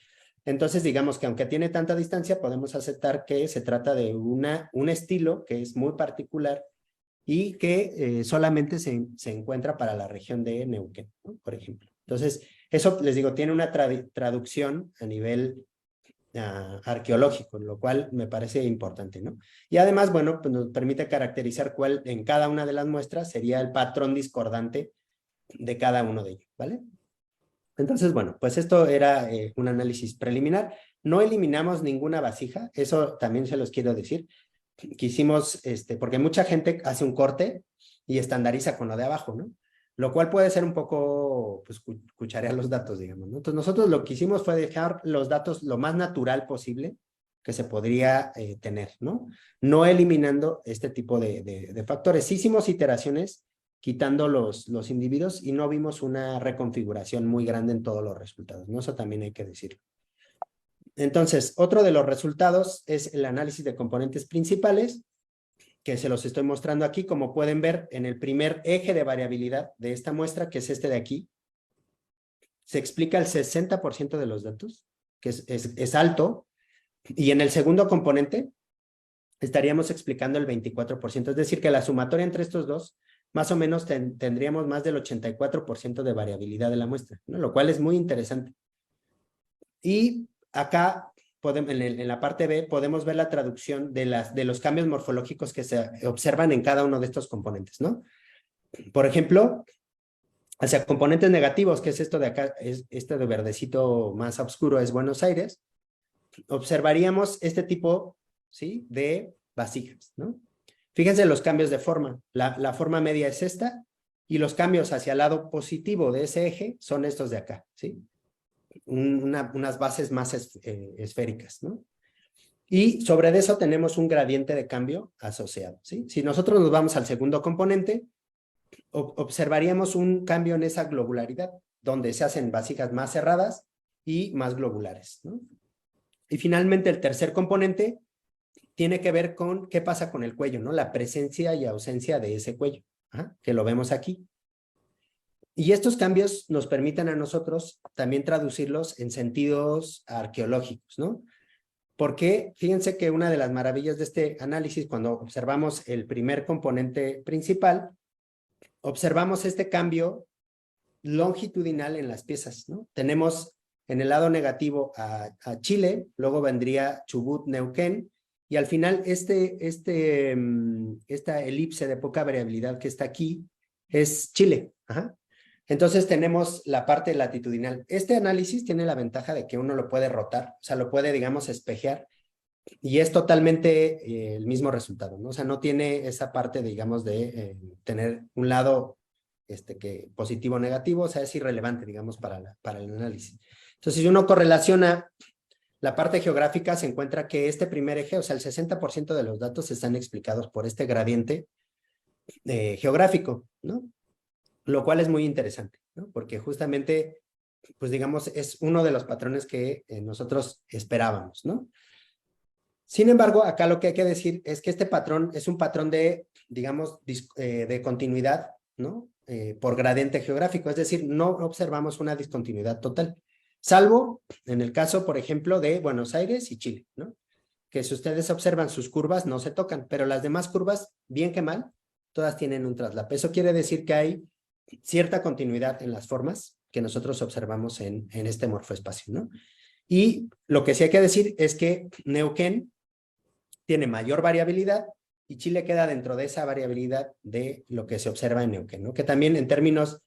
Entonces, digamos que aunque tiene tanta distancia, podemos aceptar que se trata de un estilo que es muy particular y que solamente se encuentra para la región de Neuquén, ¿no? Por ejemplo. Entonces, eso, les digo, tiene una traducción a nivel arqueológico, lo cual me parece importante, ¿no? Y además, bueno, pues nos permite caracterizar cuál en cada una de las muestras sería el patrón discordante de cada uno de ellos, ¿vale? Entonces, bueno, pues esto era un análisis preliminar. No eliminamos ninguna vasija, eso también se los quiero decir. Quisimos, porque mucha gente hace un corte y estandariza con lo de abajo, ¿no? Lo cual puede ser un poco, pues, cucharear los datos, digamos, ¿no? Entonces, nosotros lo que hicimos fue dejar los datos lo más natural posible que se podría tener, ¿no? No eliminando este tipo de factores. Sí hicimos iteraciones quitando los individuos y no vimos una reconfiguración muy grande en todos los resultados, ¿no? Eso también hay que decirlo. Entonces, otro de los resultados es el análisis de componentes principales, que se los estoy mostrando aquí, como pueden ver en el primer eje de variabilidad de esta muestra, que es este de aquí, se explica el 60% de los datos, que es alto, y en el segundo componente estaríamos explicando el 24%, es decir, que la sumatoria entre estos dos, más o menos tendríamos más del 84% de variabilidad de la muestra, ¿no? Lo cual es muy interesante. Y acá, en la parte B, podemos ver la traducción de los cambios morfológicos que se observan en cada uno de estos componentes, ¿no? Por ejemplo, hacia componentes negativos, que es esto de acá, este de verdecito más oscuro es Buenos Aires, observaríamos este tipo, ¿sí?, de vasijas, ¿no? Fíjense los cambios de forma. La forma media es esta, y los cambios hacia el lado positivo de ese eje son estos de acá, ¿sí? Unas bases más esféricas, ¿no? Y sobre eso tenemos un gradiente de cambio asociado, ¿sí? Si nosotros nos vamos al segundo componente, observaríamos un cambio en esa globularidad, donde se hacen vasijas más cerradas y más globulares, ¿no? Y finalmente el tercer componente tiene que ver con qué pasa con el cuello, ¿no? La presencia y ausencia de ese cuello, que lo vemos aquí. Y estos cambios nos permiten a nosotros también traducirlos en sentidos arqueológicos, ¿no? Porque fíjense que una de las maravillas de este análisis, cuando observamos el primer componente principal, observamos este cambio longitudinal en las piezas, ¿no? Tenemos en el lado negativo a Chile, luego vendría Chubut, Neuquén, y al final esta elipse de poca variabilidad que está aquí es Chile. Entonces tenemos la parte latitudinal. Este análisis tiene la ventaja de que uno lo puede rotar, o sea, lo puede, digamos, espejear, y es totalmente el mismo resultado, ¿no? O sea, no tiene esa parte, digamos, de tener un lado que positivo o negativo, o sea, es irrelevante, digamos, para el análisis. Entonces, si uno correlaciona la parte geográfica, se encuentra que este primer eje, o sea, el 60% de los datos están explicados por este gradiente geográfico, ¿no? Lo cual es muy interesante, ¿no? Porque justamente, pues digamos, es uno de los patrones que nosotros esperábamos, ¿no? Sin embargo, acá lo que hay que decir es que este patrón es un patrón de, digamos, de continuidad, ¿no? Por gradiente geográfico, es decir, no observamos una discontinuidad total, salvo en el caso, por ejemplo, de Buenos Aires y Chile, ¿no? Que si ustedes observan sus curvas no se tocan, pero las demás curvas, bien que mal, todas tienen un traslape. Eso quiere decir que hay cierta continuidad en las formas que nosotros observamos en este morfoespacio, ¿no? Y lo que sí hay que decir es que Neuquén tiene mayor variabilidad y Chile queda dentro de esa variabilidad de lo que se observa en Neuquén, ¿no? Que también en términos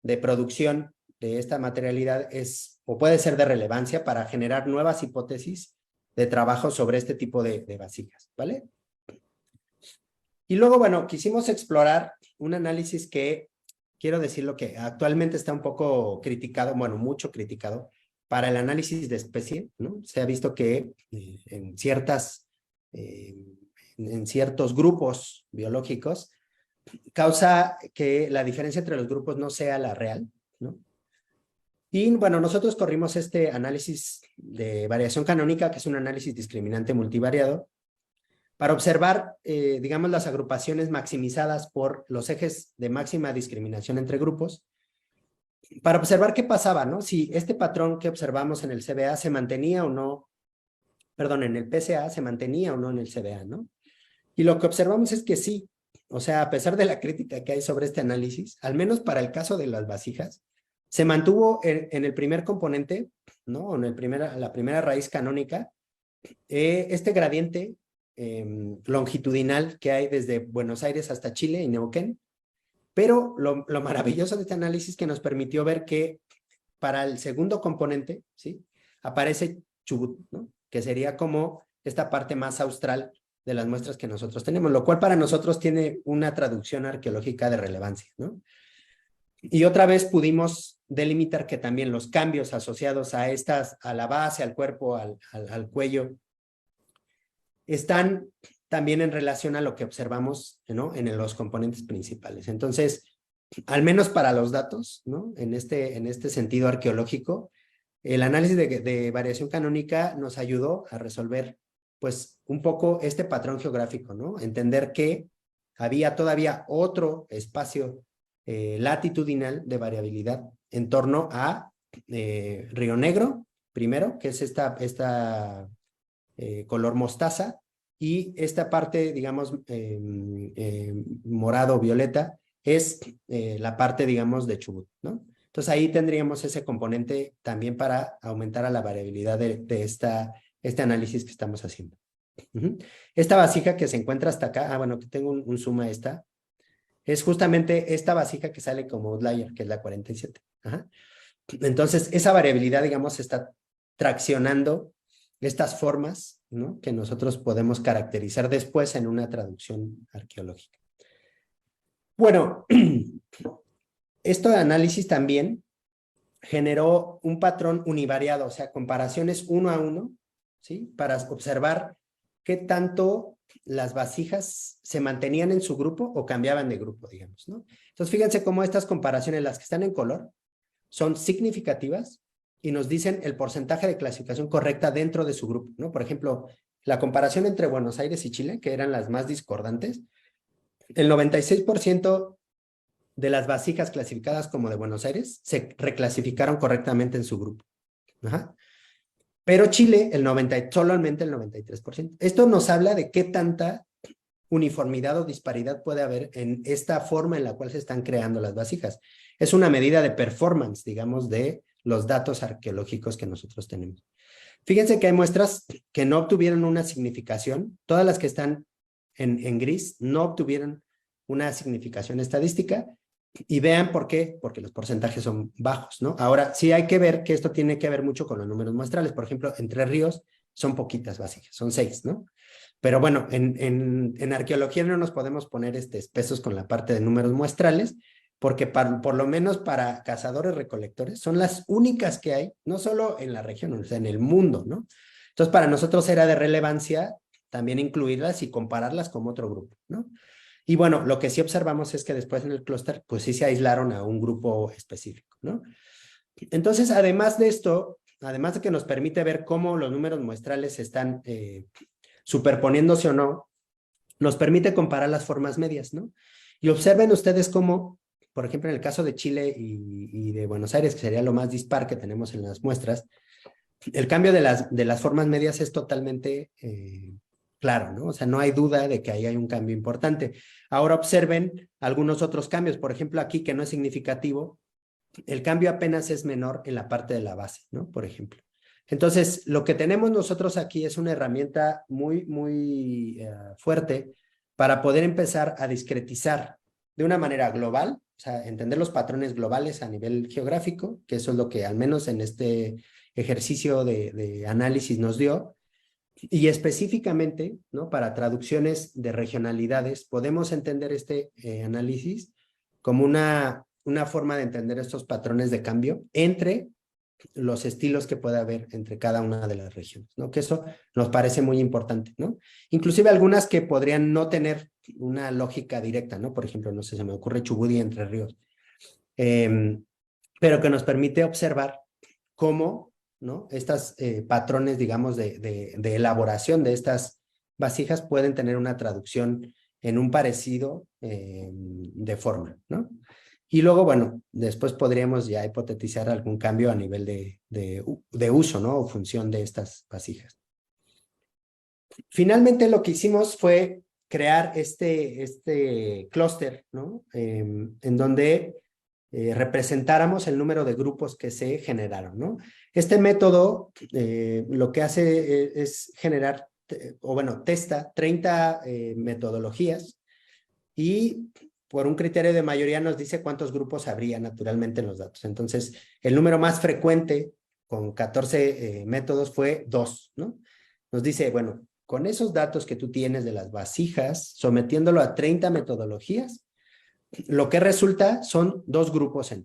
de producción de esta materialidad es o puede ser de relevancia para generar nuevas hipótesis de trabajo sobre este tipo de vasijas, ¿vale? Y luego, bueno, quisimos explorar un análisis que, quiero decirlo, que actualmente está un poco criticado, bueno, mucho criticado, para el análisis de especie, ¿no? Se ha visto que en ciertos grupos biológicos causa que la diferencia entre los grupos no sea la real, ¿no? Y bueno, nosotros corrimos este análisis de variación canónica, que es un análisis discriminante multivariado, para observar, digamos, las agrupaciones maximizadas por los ejes de máxima discriminación entre grupos, para observar qué pasaba, ¿no? Si este patrón que observamos en el CBA se mantenía o no, perdón, en el PCA se mantenía o no en el CBA, ¿no? Y lo que observamos es que sí, o sea, a pesar de la crítica que hay sobre este análisis, al menos para el caso de las vasijas, se mantuvo en el primer componente, ¿no? En la primera raíz canónica, este gradiente longitudinal que hay desde Buenos Aires hasta Chile y Neuquén, pero lo maravilloso de este análisis que nos permitió ver que para el segundo componente, ¿sí? Aparece Chubut, ¿no? Que sería como esta parte más austral de las muestras que nosotros tenemos, lo cual para nosotros tiene una traducción arqueológica de relevancia, ¿no? Y otra vez pudimos delimitar que también los cambios asociados a estas, a la base, al cuerpo, al cuello, están también en relación a lo que observamos, ¿no? En los componentes principales. Entonces, al menos para los datos, ¿no? En este sentido arqueológico, el análisis de variación canónica nos ayudó a resolver, pues, un poco este patrón geográfico, ¿no? Entender que había todavía otro espacio latitudinal de variabilidad en torno a Río Negro, primero, que es esta color mostaza, y esta parte, digamos, morado-violeta, es la parte, digamos, de Chubut, ¿no? Entonces ahí tendríamos ese componente también para aumentar a la variabilidad de este análisis que estamos haciendo. Esta vasija que se encuentra hasta acá, bueno, que tengo un zoom a esta, es justamente esta vasija que sale como outlier, que es la 47. Entonces esa variabilidad, digamos, está traccionando estas formas, ¿no? Que nosotros podemos caracterizar después en una traducción arqueológica. Bueno, este análisis también generó un patrón univariado, o sea, comparaciones 1 a 1, ¿sí? Para observar qué tanto las vasijas se mantenían en su grupo o cambiaban de grupo, digamos, ¿no? Entonces, fíjense cómo estas comparaciones, las que están en color, son significativas y nos dicen el porcentaje de clasificación correcta dentro de su grupo, ¿no? Por ejemplo, la comparación entre Buenos Aires y Chile, que eran las más discordantes, el 96% de las vasijas clasificadas como de Buenos Aires se reclasificaron correctamente en su grupo. Pero Chile, solamente el 93%. Esto nos habla de qué tanta uniformidad o disparidad puede haber en esta forma en la cual se están creando las vasijas. Es una medida de performance, digamos, de los datos arqueológicos que nosotros tenemos. Fíjense que hay muestras que no obtuvieron una significación, todas las que están en gris no obtuvieron una significación estadística, y vean por qué, porque los porcentajes son bajos, ¿no? Ahora, sí hay que ver que esto tiene que ver mucho con los números muestrales. Por ejemplo, Entre Ríos son poquitas vasijas, son 6, ¿no? Pero bueno, en arqueología no nos podemos poner espesos con la parte de números muestrales, porque por lo menos para cazadores recolectores son las únicas que hay, no solo en la región, o sea, en el mundo, ¿no? Entonces, para nosotros era de relevancia también incluirlas y compararlas con otro grupo, ¿no? Y bueno, lo que sí observamos es que después en el clúster, pues sí se aislaron a un grupo específico, ¿no? Entonces, además de esto, además de que nos permite ver cómo los números muestrales están superponiéndose o no, nos permite comparar las formas medias, ¿no? Y observen ustedes cómo, por ejemplo, en el caso de Chile y de Buenos Aires, que sería lo más dispar que tenemos en las muestras, el cambio de las formas medias es totalmente claro, ¿no? O sea, no hay duda de que ahí hay un cambio importante. Ahora observen algunos otros cambios. Por ejemplo, aquí, que no es significativo, el cambio apenas es menor en la parte de la base, ¿no? Por ejemplo. Entonces, lo que tenemos nosotros aquí es una herramienta muy, muy fuerte para poder empezar a discretizar de una manera global, o sea, entender los patrones globales a nivel geográfico, que eso es lo que al menos en este ejercicio de análisis nos dio, y específicamente, ¿no? Para traducciones de regionalidades, podemos entender este análisis como una forma de entender estos patrones de cambio entre los estilos que puede haber entre cada una de las regiones, ¿no? Que eso nos parece muy importante, ¿no? Inclusive algunas que podrían no tener una lógica directa, ¿no? Por ejemplo, no sé, se me ocurre Chubut y Entre Ríos. pero que nos permite observar cómo, ¿no?, estos patrones, digamos, de elaboración de estas vasijas pueden tener una traducción en un parecido de forma, ¿no? Y luego, bueno, después podríamos ya hipotetizar algún cambio a nivel de uso, ¿no?, o función de estas vasijas. Finalmente lo que hicimos fue crear este clúster, ¿no?, en donde representáramos el número de grupos que se generaron, ¿no? Este método lo que hace es generar, o bueno, testa 30 metodologías y por un criterio de mayoría nos dice cuántos grupos habría naturalmente en los datos. Entonces, el número más frecuente con 14 métodos fue 2, ¿no? Nos dice, bueno, con esos datos que tú tienes de las vasijas, sometiéndolo a 30 metodologías, lo que resulta son 2 grupos en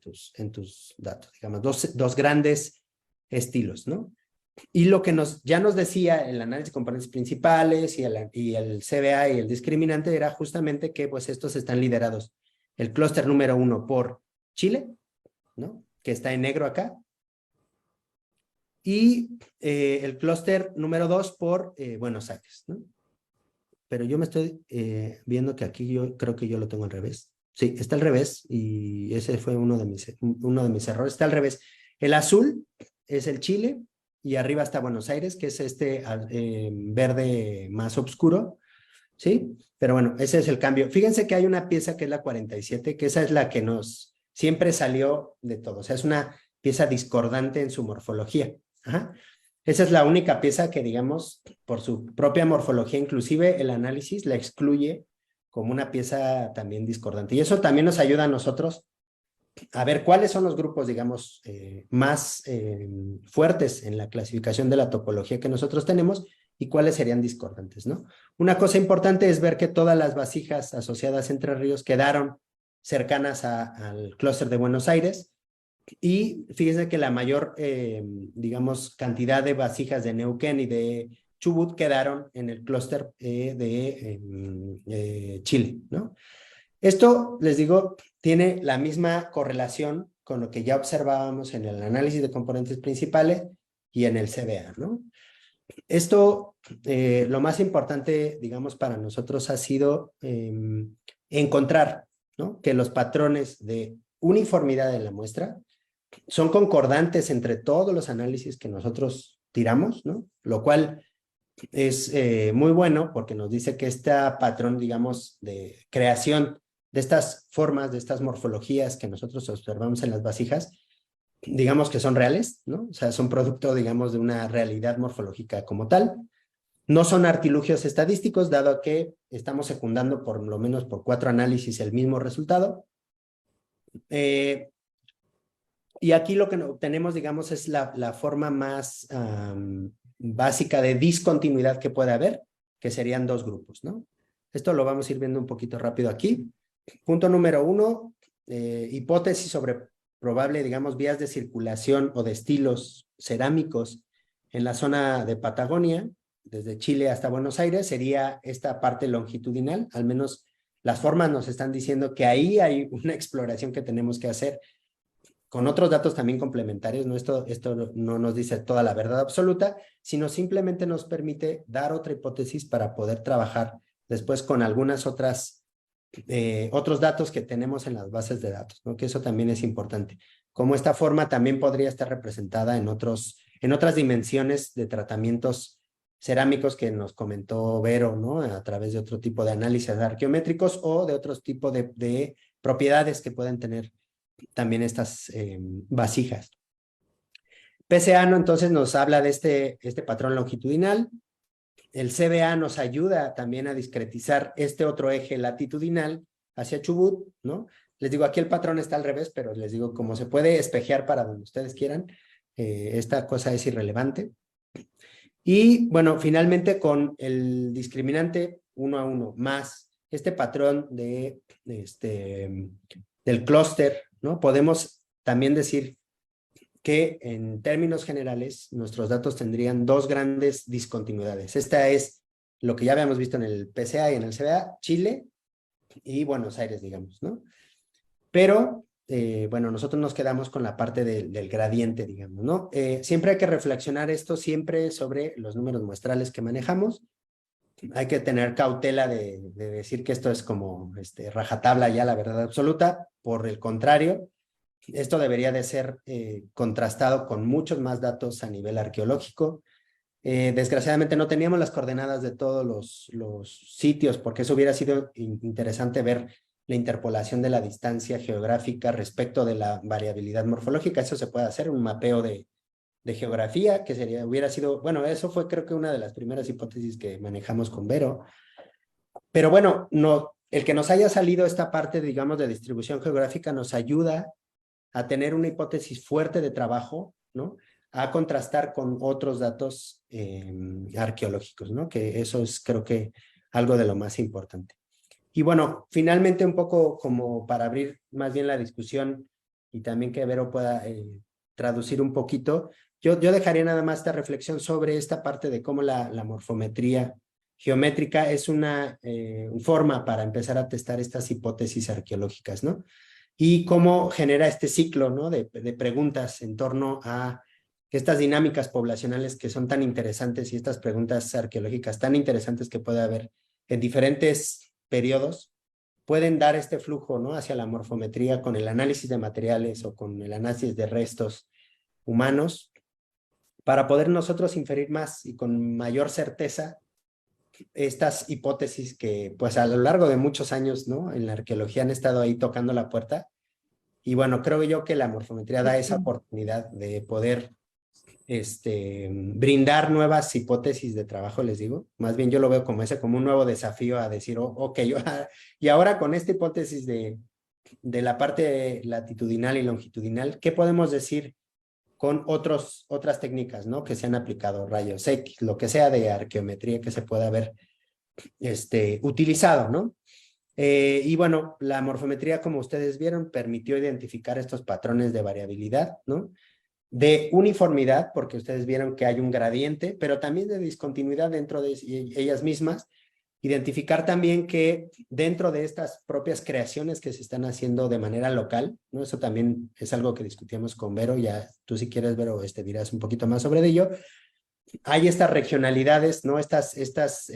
tus datos, digamos, dos grandes estilos, ¿no? Y lo que ya nos decía el análisis de componentes principales y el CBA y el discriminante era justamente que pues estos están liderados. El clúster número 1 por Chile, ¿no?, que está en negro acá. Y el clúster número 2 por Buenos Aires, ¿no? Pero yo me estoy viendo que aquí yo creo que yo lo tengo al revés. Sí, está al revés y ese fue uno de mis errores. Está al revés. El azul es el Chile y arriba está Buenos Aires, que es este verde más oscuro, ¿sí? Pero bueno, ese es el cambio. Fíjense que hay una pieza que es la 47, que esa es la que nos siempre salió de todo. O sea, es una pieza discordante en su morfología. Ajá. Esa es la única pieza que, digamos, por su propia morfología, inclusive el análisis la excluye como una pieza también discordante. Y eso también nos ayuda a nosotros a ver cuáles son los grupos, digamos, más fuertes en la clasificación de la topología que nosotros tenemos y cuáles serían discordantes, ¿no? Una cosa importante es ver que todas las vasijas asociadas entre ríos quedaron cercanas al clúster de Buenos Aires y fíjense que la mayor, digamos, cantidad de vasijas de Neuquén y de Chubut quedaron en el clúster de Chile, ¿no? Esto, les digo, tiene la misma correlación con lo que ya observábamos en el análisis de componentes principales y en el CBA, ¿no? Esto, lo más importante, digamos, para nosotros ha sido encontrar, ¿no?, que los patrones de uniformidad de la muestra son concordantes entre todos los análisis que nosotros tiramos, ¿no? Lo cual es muy bueno porque nos dice que este patrón, digamos, de creación de estas formas, de estas morfologías que nosotros observamos en las vasijas, digamos que son reales, ¿no? O sea, son producto, digamos, de una realidad morfológica como tal. No son artilugios estadísticos, dado que estamos secundando por lo menos por 4 análisis el mismo resultado. Y aquí lo que tenemos, digamos, es la forma más básica de discontinuidad que puede haber, que serían 2 grupos, ¿no? Esto lo vamos a ir viendo un poquito rápido aquí. Punto número 1, hipótesis sobre probable, digamos, vías de circulación o de estilos cerámicos en la zona de Patagonia, desde Chile hasta Buenos Aires, sería esta parte longitudinal. Al menos las formas nos están diciendo que ahí hay una exploración que tenemos que hacer con otros datos también complementarios, ¿no? Esto no nos dice toda la verdad absoluta, sino simplemente nos permite dar otra hipótesis para poder trabajar después con algunas otros datos que tenemos en las bases de datos, ¿no? Que eso también es importante. Como esta forma también podría estar representada en otras dimensiones de tratamientos cerámicos que nos comentó Vero, ¿no? A través de otro tipo de análisis arqueométricos o de otros tipos de propiedades que pueden tener también estas vasijas. PCA, ¿no?, entonces nos habla de este patrón longitudinal. El CBA nos ayuda también a discretizar este otro eje latitudinal hacia Chubut, ¿no? Les digo, aquí el patrón está al revés, pero les digo, como se puede espejear para donde ustedes quieran, esta cosa es irrelevante. Y bueno, finalmente con el discriminante 1 a 1 más este patrón del clúster, ¿no? Podemos también decir que en términos generales nuestros datos tendrían 2 grandes discontinuidades. Esta es lo que ya habíamos visto en el PCA y en el CBA, Chile y Buenos Aires, digamos, ¿no? Pero bueno, nosotros nos quedamos con la parte del gradiente, digamos, ¿no? Siempre hay que reflexionar esto siempre sobre los números muestrales que manejamos. Hay que tener cautela de decir que esto es como rajatabla ya la verdad absoluta. Por el contrario, esto debería de ser contrastado con muchos más datos a nivel arqueológico. Desgraciadamente no teníamos las coordenadas de todos los sitios, porque eso hubiera sido interesante ver la interpolación de la distancia geográfica respecto de la variabilidad morfológica. Eso se puede hacer, un mapeo de geografía, que hubiera sido, bueno, eso fue creo que una de las primeras hipótesis que manejamos con Vero. Pero bueno, no, el que nos haya salido esta parte, digamos, de distribución geográfica nos ayuda a tener una hipótesis fuerte de trabajo, ¿no? A contrastar con otros datos arqueológicos, ¿no? Que eso es, creo que, algo de lo más importante. Y bueno, finalmente un poco como para abrir más bien la discusión y también que Vero pueda traducir un poquito, yo dejaría nada más esta reflexión sobre esta parte de cómo la morfometría geométrica es una forma para empezar a testar estas hipótesis arqueológicas, ¿no? Y cómo genera este ciclo, ¿no? de preguntas en torno a estas dinámicas poblacionales que son tan interesantes y estas preguntas arqueológicas tan interesantes que puede haber en diferentes periodos, pueden dar este flujo, ¿no? Hacia la morfometría con el análisis de materiales o con el análisis de restos humanos, para poder nosotros inferir más y con mayor certeza estas hipótesis que pues a lo largo de muchos años, ¿no? En la arqueología han estado ahí tocando la puerta. Y bueno, creo yo que la morfometría da esa oportunidad de poder brindar nuevas hipótesis de trabajo, les digo. Más bien yo lo veo como un nuevo desafío a decir, ok, y ahora con esta hipótesis de la parte latitudinal y longitudinal, ¿qué podemos decir con otras técnicas, ¿no? Que se han aplicado, rayos X, lo que sea de arqueometría que se pueda haber utilizado, ¿no? Y bueno, la morfometría, como ustedes vieron, permitió identificar estos patrones de variabilidad, ¿no? De uniformidad, porque ustedes vieron que hay un gradiente, pero también de discontinuidad dentro de ellas mismas. Identificar también que dentro de estas propias creaciones que se están haciendo de manera local, ¿no? Eso también es algo que discutíamos con Vero, ya tú si quieres, Vero, dirás un poquito más sobre ello. Hay estas regionalidades, ¿no? Estas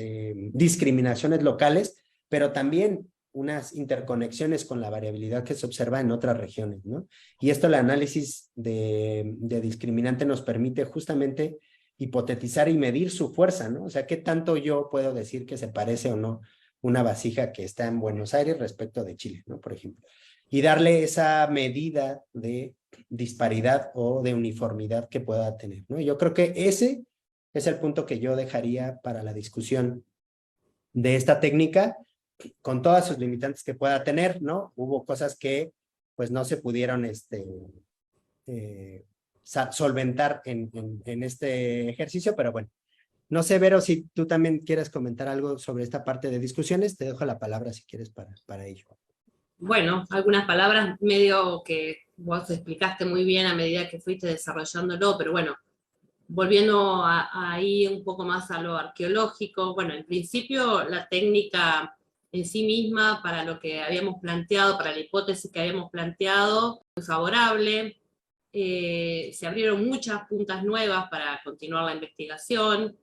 discriminaciones locales, pero también unas interconexiones con la variabilidad que se observa en otras regiones, ¿no? Y esto el análisis de discriminante nos permite justamente hipotetizar y medir su fuerza, ¿no? O sea, ¿qué tanto yo puedo decir que se parece o no una vasija que está en Buenos Aires respecto de Chile, ¿no? Por ejemplo. Y darle esa medida de disparidad o de uniformidad que pueda tener, ¿no? Yo creo que ese es el punto que yo dejaría para la discusión de esta técnica, con todas sus limitantes que pueda tener, ¿no? Hubo cosas que pues no se pudieron solventar en este ejercicio, pero bueno. No sé, Vero, si tú también quieres comentar algo sobre esta parte de discusiones, te dejo la palabra si quieres para ello. Bueno, algunas palabras medio que vos explicaste muy bien a medida que fuiste desarrollándolo, pero bueno, volviendo ahí un poco más a lo arqueológico, bueno, en principio la técnica en sí misma para lo que habíamos planteado, para la hipótesis que habíamos planteado, muy favorable. Se abrieron muchas puntas nuevas para continuar la investigación,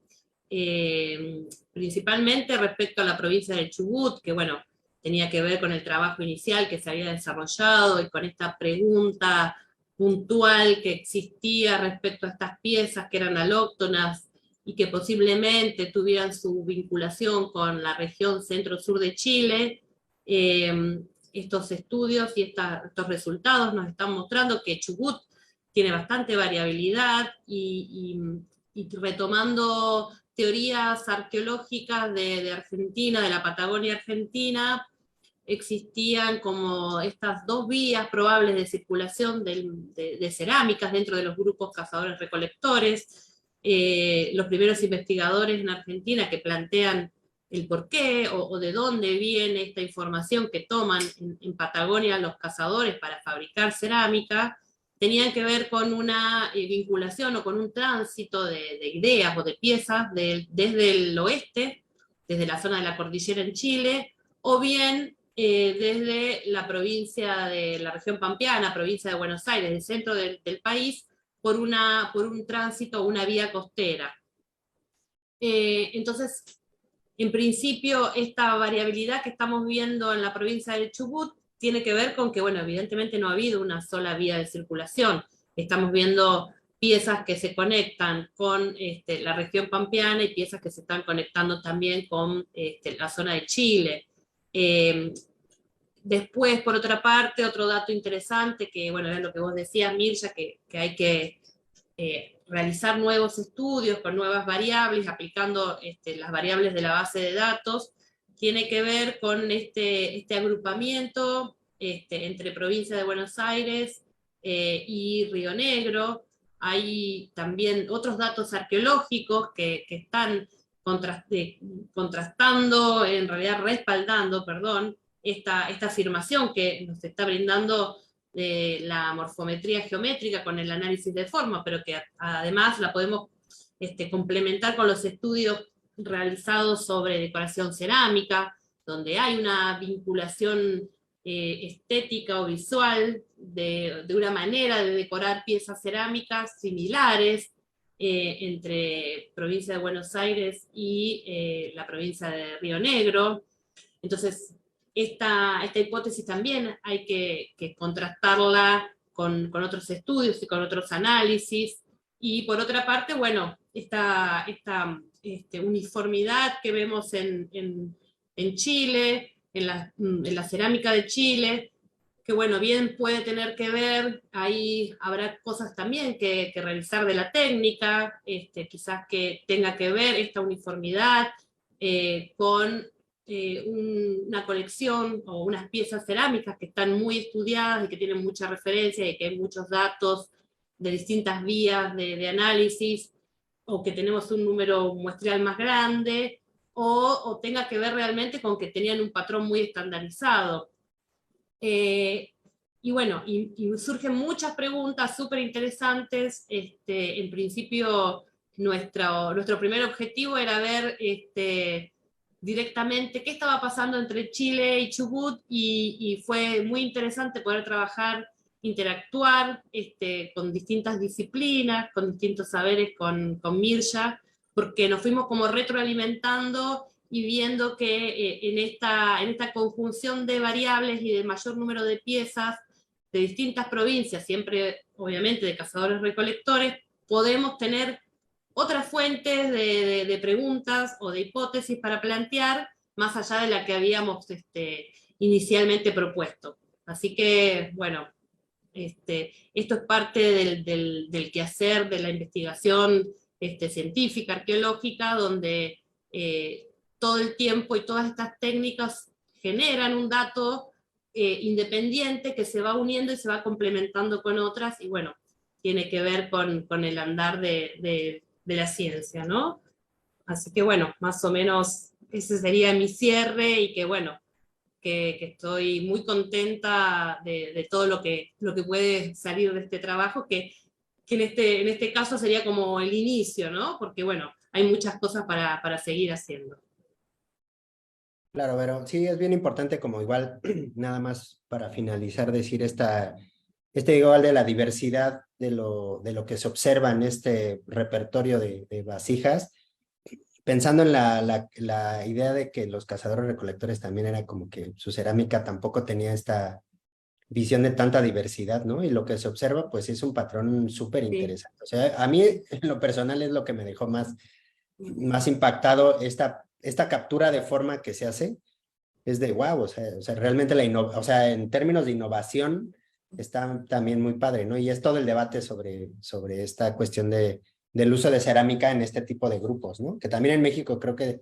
principalmente respecto a la provincia de Chubut, que bueno, tenía que ver con el trabajo inicial que se había desarrollado y con esta pregunta puntual que existía respecto a estas piezas que eran alóctonas y que posiblemente tuvieran su vinculación con la región centro-sur de Chile. Estos estudios y estos resultados nos están mostrando que Chubut tiene bastante variabilidad y retomando teorías arqueológicas de Argentina, de la Patagonia Argentina, existían como estas dos vías probables de circulación de cerámicas dentro de los grupos cazadores-recolectores. Los primeros investigadores en Argentina que plantean el por qué o de dónde viene esta información que toman en Patagonia los cazadores para fabricar cerámica, tenían que ver con una vinculación o con un tránsito de ideas o de piezas desde el oeste, desde la zona de la cordillera en Chile, o bien desde la provincia de la región pampeana, provincia de Buenos Aires, el centro del país, por un tránsito, una vía costera. Entonces, en principio, esta variabilidad que estamos viendo en la provincia del Chubut tiene que ver con que, bueno, evidentemente no ha habido una sola vía de circulación. Estamos viendo piezas que se conectan con la región pampeana y piezas que se están conectando también con la zona de Chile. Después, por otra parte, otro dato interesante, que bueno, es lo que vos decías, Mirja, que hay que realizar nuevos estudios con nuevas variables, aplicando las variables de la base de datos, tiene que ver con este agrupamiento entre provincia de Buenos Aires y Río Negro. Hay también otros datos arqueológicos que están contrastando, en realidad respaldando, perdón, esta afirmación que nos está brindando la morfometría geométrica con el análisis de forma, pero que además la podemos complementar con los estudios realizados sobre decoración cerámica, donde hay una vinculación estética o visual de una manera de decorar piezas cerámicas similares entre provincia de Buenos Aires y la provincia de Río Negro. Entonces, esta hipótesis también hay que contrastarla con otros estudios y con otros análisis. Y por otra parte, bueno, esta uniformidad que vemos en Chile, en la cerámica de Chile, que bueno, bien puede tener que ver, ahí habrá cosas también que revisar de la técnica, quizás que tenga que ver esta uniformidad con una colección o unas piezas cerámicas que están muy estudiadas y que tienen mucha referencia y que hay muchos datos de distintas vías de análisis, o que tenemos un número muestreal más grande, o tenga que ver realmente con que tenían un patrón muy estandarizado. Y bueno, y surgen muchas preguntas súper interesantes. En principio, nuestro primer objetivo era ver directamente qué estaba pasando entre Chile y Chubut, y fue muy interesante poder trabajar, interactuar con distintas disciplinas, con distintos saberes con Mirja, porque nos fuimos como retroalimentando y viendo que en esta conjunción de variables y de mayor número de piezas de distintas provincias, siempre obviamente de cazadores-recolectores, podemos tener otras fuentes de preguntas o de hipótesis para plantear, más allá de la que habíamos inicialmente propuesto. Así que, bueno, esto es parte del quehacer de la investigación científica, arqueológica, donde todo el tiempo y todas estas técnicas generan un dato independiente que se va uniendo y se va complementando con otras, y bueno, tiene que ver con el andar de la ciencia, ¿no? Así que bueno, más o menos ese sería mi cierre, y que bueno, que estoy muy contenta de todo lo que puede salir de este trabajo, que en este caso sería como el inicio, ¿no? Porque bueno, hay muchas cosas para seguir haciendo. Claro, pero sí es bien importante, como igual, nada más para finalizar, decir igual de la diversidad de lo que se observa en este repertorio de vasijas, pensando en la idea de que los cazadores recolectores también era como que su cerámica tampoco tenía esta visión de tanta diversidad, ¿no? Y lo que se observa, pues es un patrón súper interesante. O sea, a mí en lo personal es lo que me dejó más impactado esta captura de forma que se hace, es de wow, o sea realmente en términos de innovación está también muy padre, ¿no? Y es todo el debate sobre esta cuestión del uso de cerámica en este tipo de grupos, ¿no? Que también en México creo que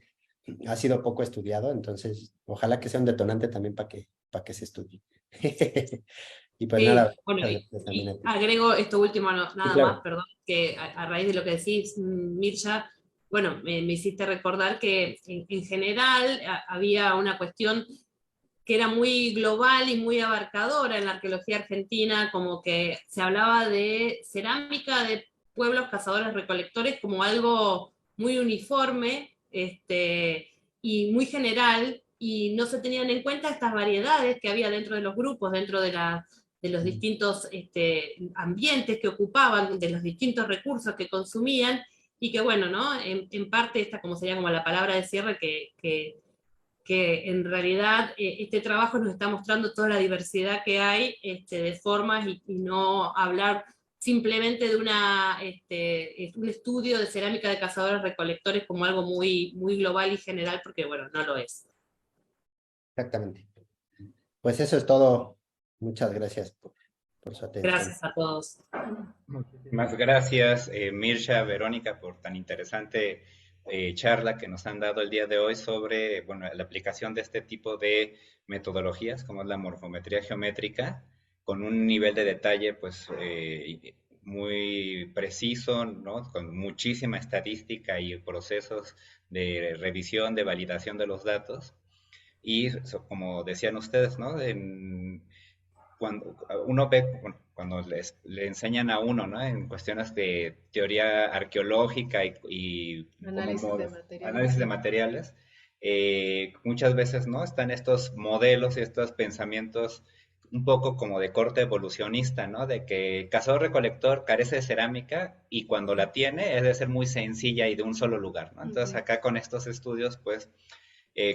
ha sido poco estudiado, entonces ojalá que sea un detonante también para que se estudie. Y pues nada. Bueno, y agrego esto último, nada más, perdón, que a raíz de lo que decís, Mirja, bueno, me hiciste recordar que en general había una cuestión que era muy global y muy abarcadora en la arqueología argentina, como que se hablaba de cerámica de pueblos cazadores-recolectores como algo muy uniforme y muy general, y no se tenían en cuenta estas variedades que había dentro de los grupos, dentro de los distintos ambientes que ocupaban, de los distintos recursos que consumían, y que bueno, ¿no? En parte esta como sería como la palabra de cierre, que en realidad este trabajo nos está mostrando toda la diversidad que hay de formas, y no hablar simplemente de un estudio de cerámica de cazadores-recolectores como algo muy, muy global y general, porque bueno, no lo es. Exactamente. Pues eso es todo. Muchas gracias por su atención. Gracias a todos. Muchísimas gracias, Mirsha, Verónica, por tan interesante charla que nos han dado el día de hoy sobre, bueno, la aplicación de este tipo de metodologías, como es la morfometría geométrica, con un nivel de detalle, pues, muy preciso, ¿no? Con muchísima estadística y procesos de revisión, de validación de los datos. Y como decían ustedes, ¿no? Cuando uno ve, bueno, cuando le enseñan a uno, ¿no? En cuestiones de teoría arqueológica y análisis de materiales, muchas veces, ¿no? Están estos modelos y estos pensamientos un poco como de corte evolucionista, ¿no? De que cazador-recolector carece de cerámica y cuando la tiene es de ser muy sencilla y de un solo lugar, ¿no? Entonces acá con estos estudios, pues,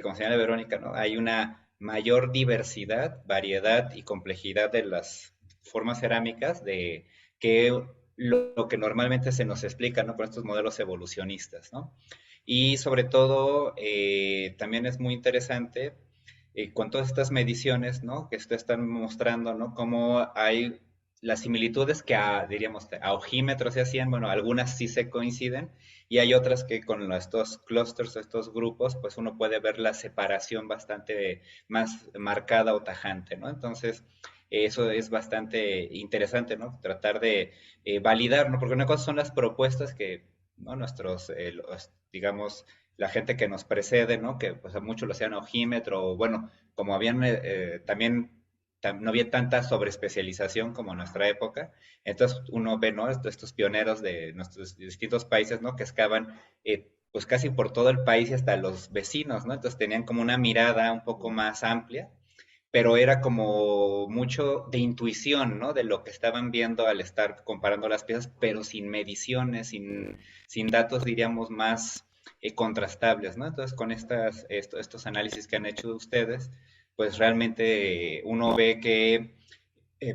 como señala Verónica, ¿no? Hay una mayor diversidad, variedad y complejidad de las formas cerámicas de que lo que normalmente se nos explica, ¿no? Con estos modelos evolucionistas, ¿no? Y sobre todo, también es muy interesante con todas estas mediciones, ¿no? Que ustedes están mostrando, ¿no? Cómo hay las similitudes que diríamos, a ojímetros se hacían, bueno, algunas sí se coinciden, y hay otras que con estos clusters, estos grupos, pues uno puede ver la separación bastante más marcada o tajante, ¿no? Entonces, eso es bastante interesante, ¿no? Tratar de validar, ¿no? Porque una cosa son las propuestas que, ¿no? Digamos, la gente que nos precede, ¿no? Que pues a muchos lo hacían ojímetro, o bueno, como habían también no había tanta sobreespecialización como en nuestra época, entonces uno ve, ¿no? Estos pioneros de nuestros distintos países, ¿no? Que excavan pues casi por todo el país y hasta los vecinos, ¿no? Entonces tenían como una mirada un poco más amplia, pero era como mucho de intuición, ¿no? De lo que estaban viendo al estar comparando las piezas, pero sin mediciones, sin datos, diríamos, más contrastables, ¿no? Entonces, con estos análisis que han hecho ustedes, pues realmente uno ve que,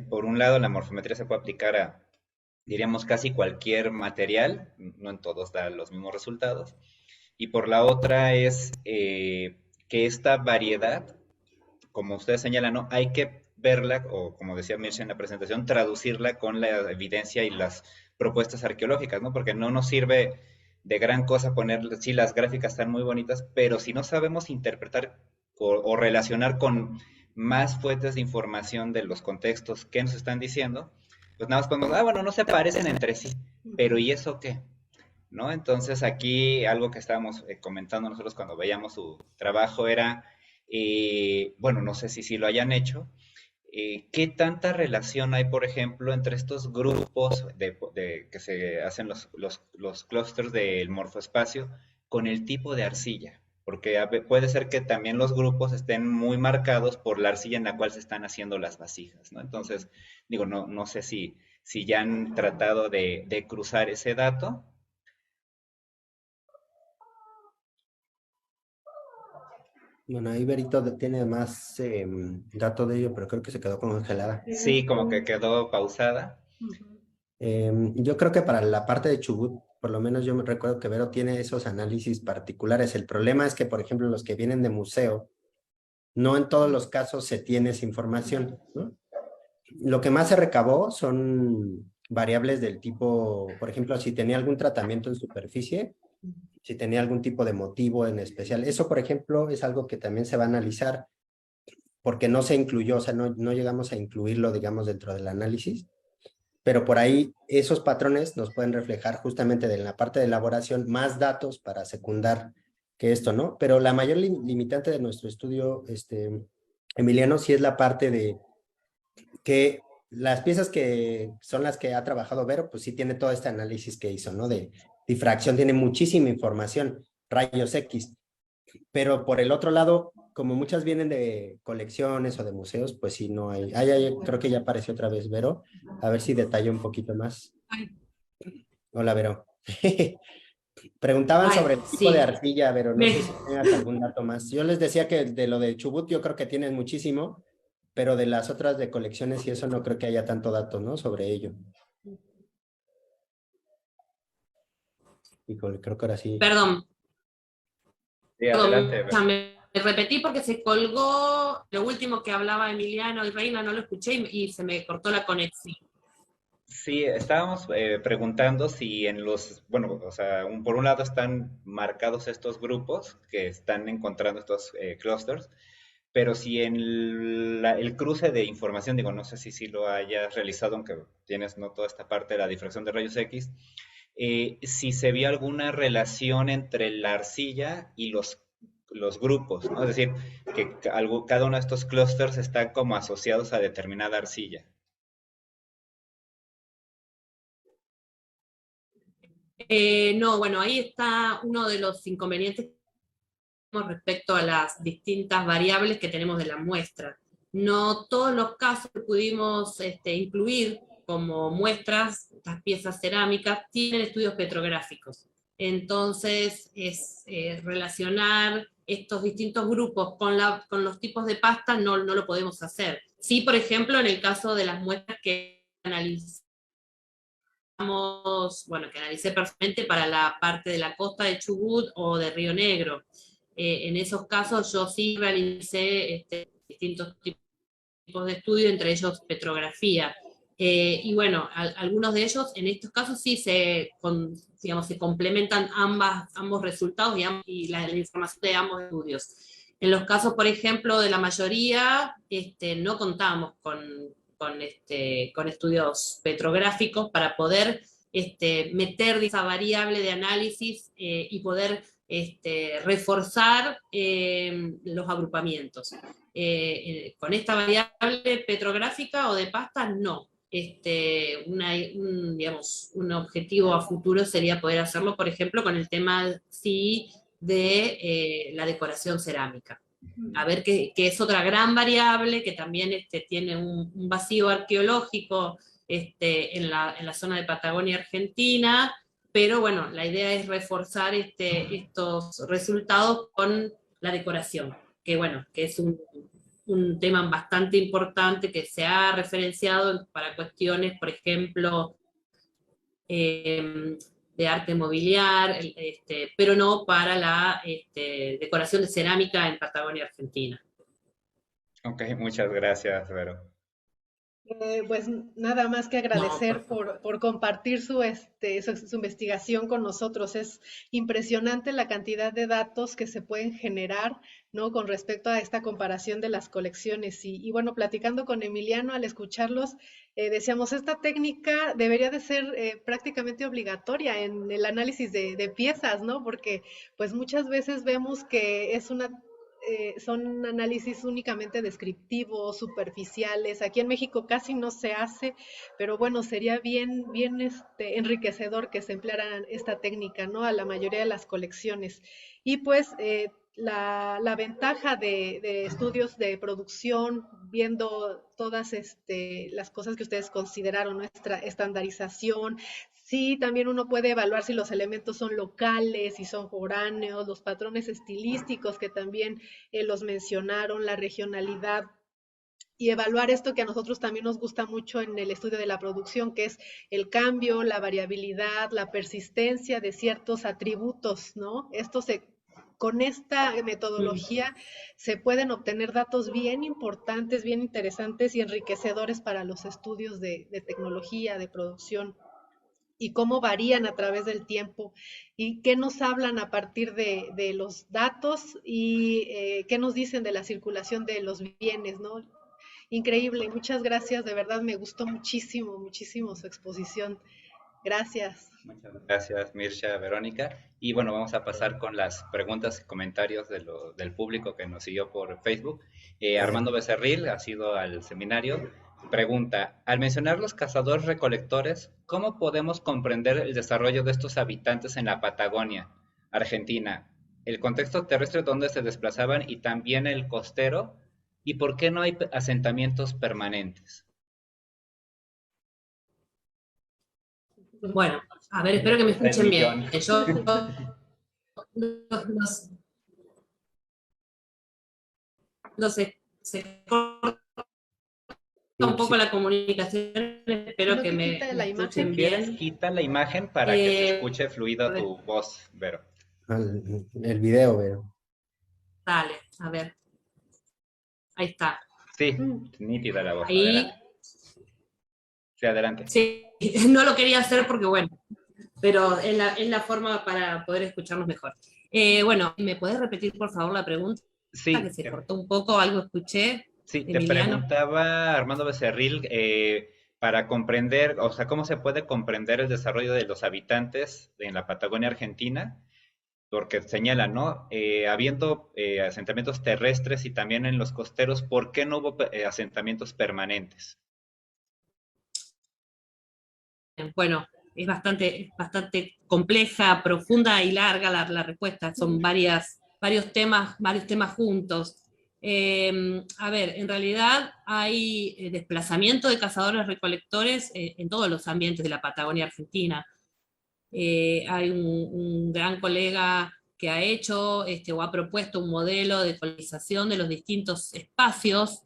por un lado, la morfometría se puede aplicar a, diríamos, casi cualquier material, no en todos da los mismos resultados, y por la otra es que esta variedad, como ustedes señalan, ¿no? Hay que verla, o como decía Mirsha en la presentación, traducirla con la evidencia y las propuestas arqueológicas, ¿no? Porque no nos sirve de gran cosa poner, sí, las gráficas están muy bonitas, pero si no sabemos interpretar o relacionar con más fuentes de información de los contextos que nos están diciendo, pues nada más podemos, bueno, no se parecen entre sí, pero ¿y eso qué? ¿No? Entonces aquí algo que estábamos comentando nosotros cuando veíamos su trabajo era, bueno, no sé si lo hayan hecho, ¿qué tanta relación hay, por ejemplo, entre estos grupos que se hacen los clústeres del morfoespacio con el tipo de arcilla? Porque puede ser que también los grupos estén muy marcados por la arcilla en la cual se están haciendo las vasijas, ¿no? Entonces, digo, no sé si ya han tratado de cruzar ese dato. Bueno, ahí Berito tiene más dato de ello, pero creo que se quedó congelada. Sí, como que quedó pausada. Yo creo que para la parte de Chubut, por lo menos yo me recuerdo que Vero tiene esos análisis particulares. El problema es que, por ejemplo, los que vienen de museo, no en todos los casos se tiene esa información, ¿no? Lo que más se recabó son variables del tipo, por ejemplo, si tenía algún tratamiento en superficie, si tenía algún tipo de motivo en especial. Eso, por ejemplo, es algo que también se va a analizar porque no se incluyó, o sea, no llegamos a incluirlo, digamos, dentro del análisis. Pero por ahí esos patrones nos pueden reflejar justamente en la parte de elaboración más datos para secundar que esto, ¿no? Pero la mayor limitante de nuestro estudio, Emiliano, sí es la parte de que las piezas que son las que ha trabajado Vero, pues sí tiene todo este análisis que hizo, ¿no? De difracción, tiene muchísima información, rayos X. Pero por el otro lado, como muchas vienen de colecciones o de museos, pues sí, no hay. Creo que ya apareció otra vez Vero. A ver si detalla un poquito más. Ay, Hola, Vero. Preguntaban ay, sobre el tipo de sí. arcilla, Vero. No sé Me- si tengas algún dato más. Yo les decía que de lo de Chubut yo creo que tienes muchísimo, pero de las otras de colecciones y eso no creo que haya tanto dato, ¿no? Sobre ello. Híjole, creo que ahora sí. Perdón, Sí, adelante, perdón, ya Vero. me repetí porque se colgó lo último que hablaba Emiliano y Reina, no lo escuché y se me cortó la conexión. Sí, estábamos preguntando si en bueno, o sea, por un lado están marcados estos grupos que están encontrando estos clusters, pero si en el cruce de información, digo, no sé si lo hayas realizado, aunque tienes no toda esta parte de la difracción de rayos X, si se vio alguna relación entre la arcilla y los grupos, ¿no? Es decir, que cada uno de estos clusters está como asociados a determinada arcilla. No, bueno, ahí está uno de los inconvenientes respecto a las distintas variables que tenemos de la muestra. No todos los casos que pudimos incluir como muestras, estas piezas cerámicas, tienen estudios petrográficos. Entonces, es relacionar estos distintos grupos con los tipos de pasta no lo podemos hacer. Sí, por ejemplo, en el caso de las muestras que analizamos, bueno, que analicé personalmente para la parte de la costa de Chubut o de Río Negro. En esos casos yo sí realicé distintos tipos de estudio, entre ellos petrografía. Y bueno, algunos de ellos en estos casos sí digamos, se complementan ambos resultados y la información de ambos estudios. En los casos, por ejemplo, de la mayoría, no contamos con estudios petrográficos para poder meter esa variable de análisis y poder reforzar los agrupamientos. Con esta variable petrográfica o de pasta, no. Digamos, un objetivo a futuro sería poder hacerlo, por ejemplo, con el tema sí de la decoración cerámica. A ver, que es otra gran variable que también tiene un vacío arqueológico en la zona de Patagonia Argentina, pero bueno, la idea es reforzar estos resultados con la decoración, que bueno, que es un tema bastante importante que se ha referenciado para cuestiones, por ejemplo, de arte mobiliar, pero no para la decoración de cerámica en Patagonia Argentina. Ok, muchas gracias, Vero. Pues nada más que No, por agradecer favor. por compartir su investigación con nosotros. Es impresionante la cantidad de datos que se pueden generar, ¿no? Con respecto a esta comparación de las colecciones. Y bueno, platicando con Emiliano, al escucharlos, decíamos, esta técnica debería de ser prácticamente obligatoria en el análisis de piezas, ¿no? Porque pues muchas veces vemos que es son análisis únicamente descriptivos, superficiales. Aquí en México casi no se hace, pero bueno, sería bien enriquecedor que se empleara esta técnica, ¿no? A la mayoría de las colecciones. Y pues la ventaja de estudios de producción, viendo todas las cosas que ustedes consideraron, nuestra estandarización. Sí, también uno puede evaluar si los elementos son locales, si son foráneos, los patrones estilísticos que también los mencionaron, la regionalidad, y evaluar esto que a nosotros también nos gusta mucho en el estudio de la producción, que es el cambio, la variabilidad, la persistencia de ciertos atributos, ¿no? Con esta metodología se pueden obtener datos bien importantes, bien interesantes y enriquecedores para los estudios de tecnología, de producción, y cómo varían a través del tiempo y qué nos hablan a partir de los datos y qué nos dicen de la circulación de los bienes, ¿no? Increíble, muchas gracias, de verdad me gustó muchísimo, muchísimo su exposición. Gracias. Muchas gracias, Mirsha, Verónica. Y bueno, vamos a pasar con las preguntas y comentarios del público que nos siguió por Facebook. Armando Becerril ha sido al seminario. Pregunta, al mencionar los cazadores recolectores, ¿cómo podemos comprender el desarrollo de estos habitantes en la Patagonia, Argentina? el contexto terrestre donde se desplazaban y también el costero, y por qué no hay asentamientos permanentes. Bueno, a ver, espero que me Está el escuchen bien. millón. Yo no sé, se corta un poco la comunicación, espero No que que quita me la Si imagen. escuchen quieres, bien. quita la imagen para que se escuche fluido tu voz, Vero. El video, Vero. Dale, a ver, ahí está. Sí, Mm. nítida la voz, Ahí, adelante. Sí, adelante. sí, no lo quería hacer porque bueno, pero es la forma para poder escucharnos mejor. Bueno, ¿me podés repetir por favor la pregunta? Que Sí, se cortó un poco, algo escuché, sí, te Emiliano. preguntaba Armando Becerril para comprender, o sea, cómo se puede comprender el desarrollo de los habitantes en la Patagonia Argentina, porque señala, ¿no? Habiendo asentamientos terrestres y también en los costeros, ¿por qué no hubo asentamientos permanentes? Bueno, es bastante compleja, profunda y larga la respuesta. Son varios temas juntos. A ver, en realidad hay desplazamiento de cazadores-recolectores en todos los ambientes de la Patagonia Argentina. Hay un gran colega que ha hecho o ha propuesto un modelo de colonización de los distintos espacios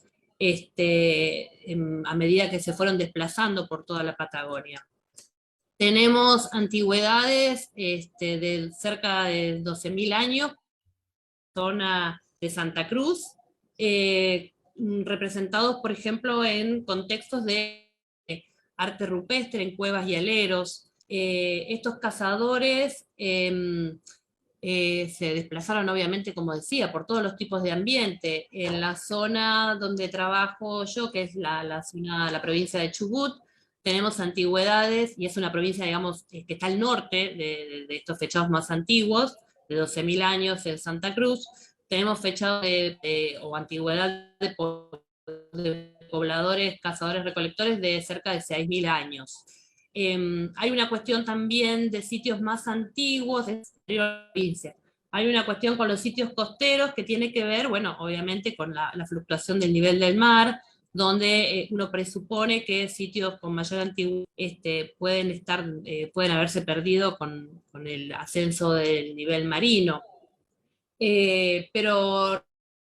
a medida que se fueron desplazando por toda la Patagonia. Tenemos antigüedades de cerca de 12.000 años, zona de Santa Cruz, representados, por ejemplo, en contextos de arte rupestre, en cuevas y aleros. Estos cazadores se desplazaron, obviamente, como decía, por todos los tipos de ambiente. En la zona donde trabajo yo, que es la provincia de Chubut, tenemos antigüedades, y es una provincia, digamos, que está al norte de estos fechados más antiguos, de 12.000 años en Santa Cruz. Tenemos fechados o antigüedad de pobladores, cazadores, recolectores de cerca de 6.000 años. Hay una cuestión también de sitios más antiguos de la provincia. Hay una cuestión con los sitios costeros que tiene que ver, bueno, obviamente con la fluctuación del nivel del mar, donde uno presupone que sitios con mayor antigüedad pueden haberse perdido con el ascenso del nivel marino. Pero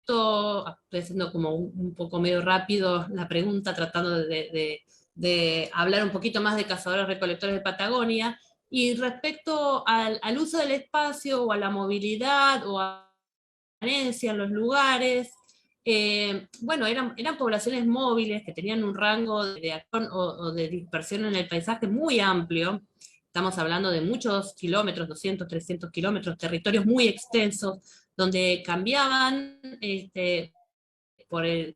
estoy haciendo como un poco medio rápido la pregunta, tratando de hablar un poquito más de cazadores recolectores de Patagonia, y respecto al uso del espacio o a la movilidad o a la permanencia en los lugares, bueno, eran poblaciones móviles que tenían un rango de acción o de dispersión en el paisaje muy amplio. Estamos hablando de muchos kilómetros, 200, 300 kilómetros, territorios muy extensos, donde cambiaban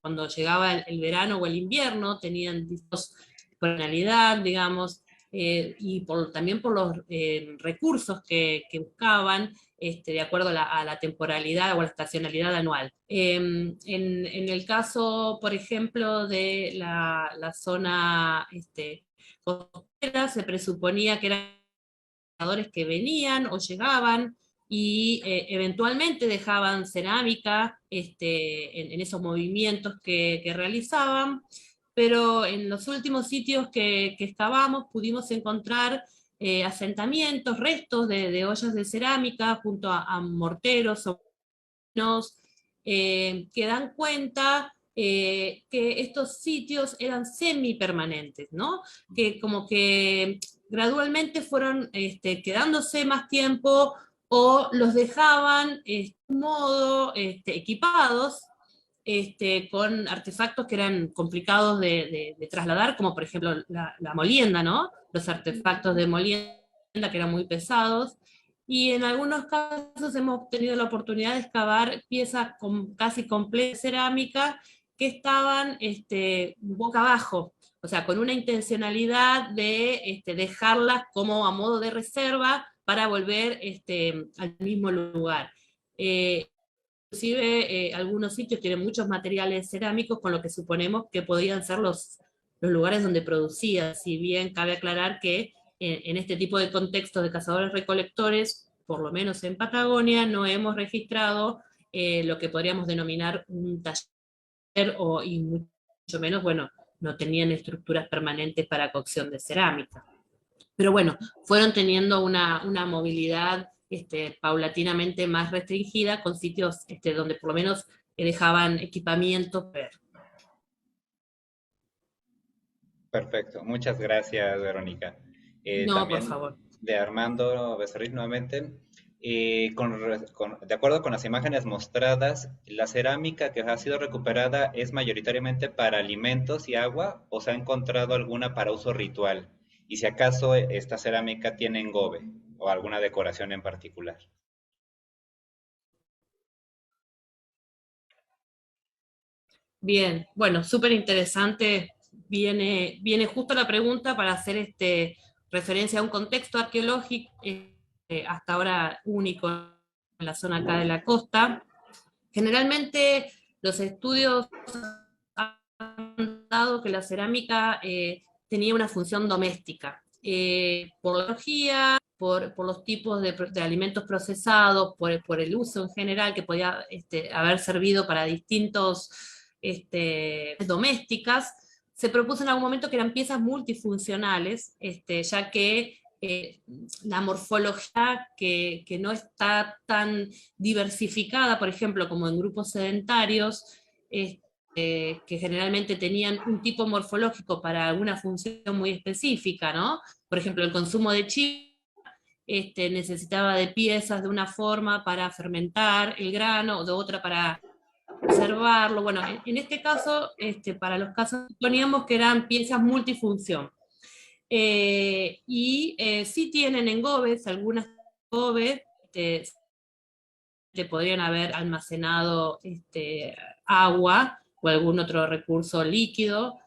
cuando llegaba el verano o el invierno, tenían distintas personalidad, digamos, y también por los recursos que buscaban, de acuerdo a la temporalidad o a la estacionalidad anual. En el caso, por ejemplo, de la zona costera, se presuponía que eran cazadores que venían o llegaban y eventualmente dejaban cerámica en esos movimientos que realizaban, pero en los últimos sitios que excavamos pudimos encontrar asentamientos, restos de ollas de cerámica junto a morteros o que dan cuenta que estos sitios eran semipermanentes, ¿no? Que como que gradualmente fueron quedándose más tiempo o los dejaban de un modo equipados con artefactos que eran complicados de trasladar, como por ejemplo la molienda, ¿no? Los artefactos de molienda que eran muy pesados. Y en algunos casos hemos tenido la oportunidad de excavar piezas casi completas de cerámica que estaban boca abajo, o sea, con una intencionalidad de dejarlas como a modo de reserva para volver al mismo lugar. Inclusive algunos sitios tienen muchos materiales cerámicos, con lo que suponemos que podían ser los lugares donde producía, si bien cabe aclarar que en este tipo de contextos de cazadores-recolectores por lo menos en Patagonia, no hemos registrado lo que podríamos denominar un taller, y mucho menos, bueno, no tenían estructuras permanentes para cocción de cerámica. Pero bueno, fueron teniendo una movilidad paulatinamente más restringida, con sitios donde por lo menos dejaban equipamiento. Perfecto, muchas gracias, Verónica. No, por También favor. de Armando Becerril nuevamente. De acuerdo con las imágenes mostradas, ¿la cerámica que ha sido recuperada es mayoritariamente para alimentos y agua o se ha encontrado alguna para uso ritual? Y si acaso esta cerámica tiene engobe o alguna decoración en particular. Bien, bueno, súper interesante. Viene justo la pregunta para hacer referencia a un contexto arqueológico hasta ahora único en la zona acá de la costa. Generalmente los estudios han dado que la cerámica tenía una función doméstica. Por la energía, por los tipos de alimentos procesados, por el uso en general que podía haber servido para distintos domésticas, se propuso en algún momento que eran piezas multifuncionales, ya que la morfología que no está tan diversificada, por ejemplo, como en grupos sedentarios, que generalmente tenían un tipo morfológico para alguna función muy específica, ¿no? Por ejemplo, el consumo de chips necesitaba de piezas de una forma para fermentar el grano, o de otra para observarlo. Bueno, en este caso, para los casos poníamos que eran piezas multifunción. Sí tienen engobes, algunas engobes, podrían haber almacenado agua o algún otro recurso líquido,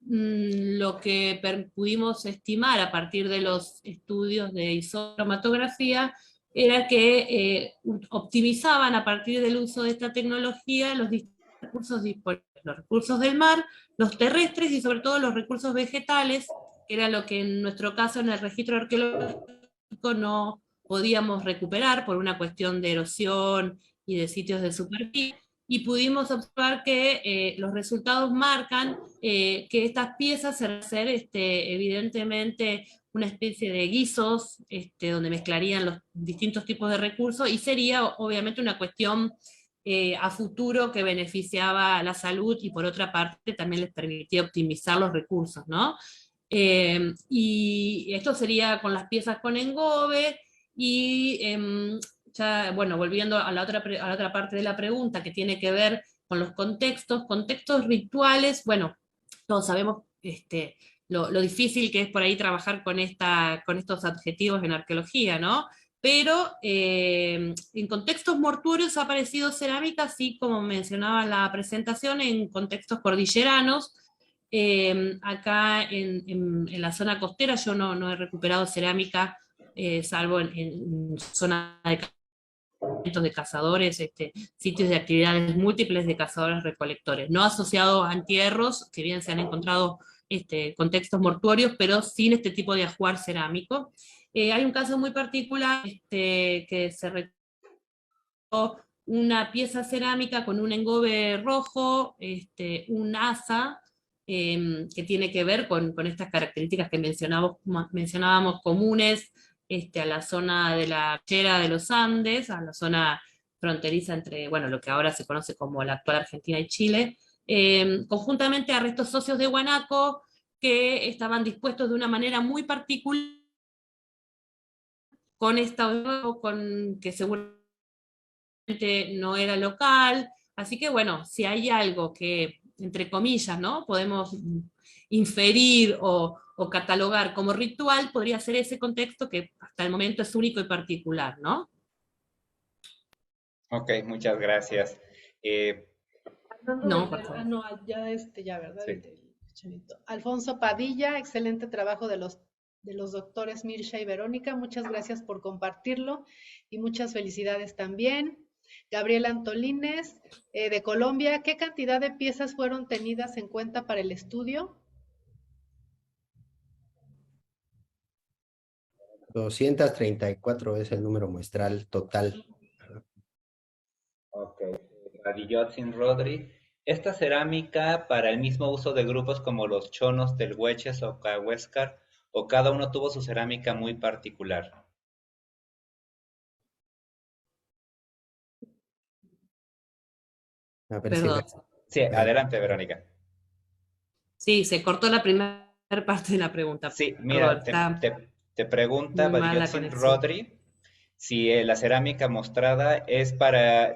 lo que pudimos estimar a partir de los estudios de isocromatografía era que optimizaban a partir del uso de esta tecnología los distintos recursos disponibles, los recursos del mar, los terrestres y sobre todo los recursos vegetales, que era lo que en nuestro caso en el registro arqueológico no podíamos recuperar por una cuestión de erosión y de sitios de superficie, y pudimos observar que los resultados marcan que estas piezas se van a hacer evidentemente una especie de guisos, donde mezclarían los distintos tipos de recursos, y sería obviamente una cuestión a futuro que beneficiaba a la salud y por otra parte también les permitía optimizar los recursos, ¿no? Y esto sería con las piezas con engobe, y ya, bueno, volviendo a la otra parte de la pregunta que tiene que ver con los contextos rituales, bueno, todos sabemos lo difícil que es por ahí trabajar con estos adjetivos en arqueología, ¿no? Pero en contextos mortuorios ha aparecido cerámica, así como mencionaba en la presentación, en contextos cordilleranos. Acá en la zona costera yo no he recuperado cerámica, salvo en zona de cazadores, sitios de actividades múltiples de cazadores-recolectores, no asociados a entierros, que bien se han encontrado contextos mortuorios, pero sin este tipo de ajuar cerámico. Hay un caso muy particular que se recuperó una pieza cerámica con un engobe rojo, un asa, que tiene que ver con estas características que mencionábamos comunes a la zona de la cordillera de los Andes, a la zona fronteriza entre, bueno, lo que ahora se conoce como la actual Argentina y Chile, conjuntamente a restos óseos de guanaco que estaban dispuestos de una manera muy particular, con que seguramente no era local. Así que bueno, si hay algo que, entre comillas, ¿no?, podemos inferir o catalogar como ritual, podría ser ese contexto que hasta el momento es único y particular, ¿no? Ok, muchas gracias. No, por favor. No, ya, ¿verdad? Sí. Chavito. Alfonso Padilla, excelente trabajo de los doctores Mircha y Verónica, muchas gracias por compartirlo y muchas felicidades también. Gabriel Antolines, de Colombia, ¿qué cantidad de piezas fueron tenidas en cuenta para el estudio? 234 es el número muestral total. Ok. Radillotzin Rodri. Esta cerámica para el mismo uso de grupos como los chonos del Hueches o Cahuéscar, o cada uno tuvo su cerámica muy particular. A ver si... Perdón. Sí, adelante, Verónica. Sí, se cortó la primera parte de la pregunta. Sí, Perdón, mira, está te pregunta muy mal la Badiotzin conexión. Rodri si la cerámica mostrada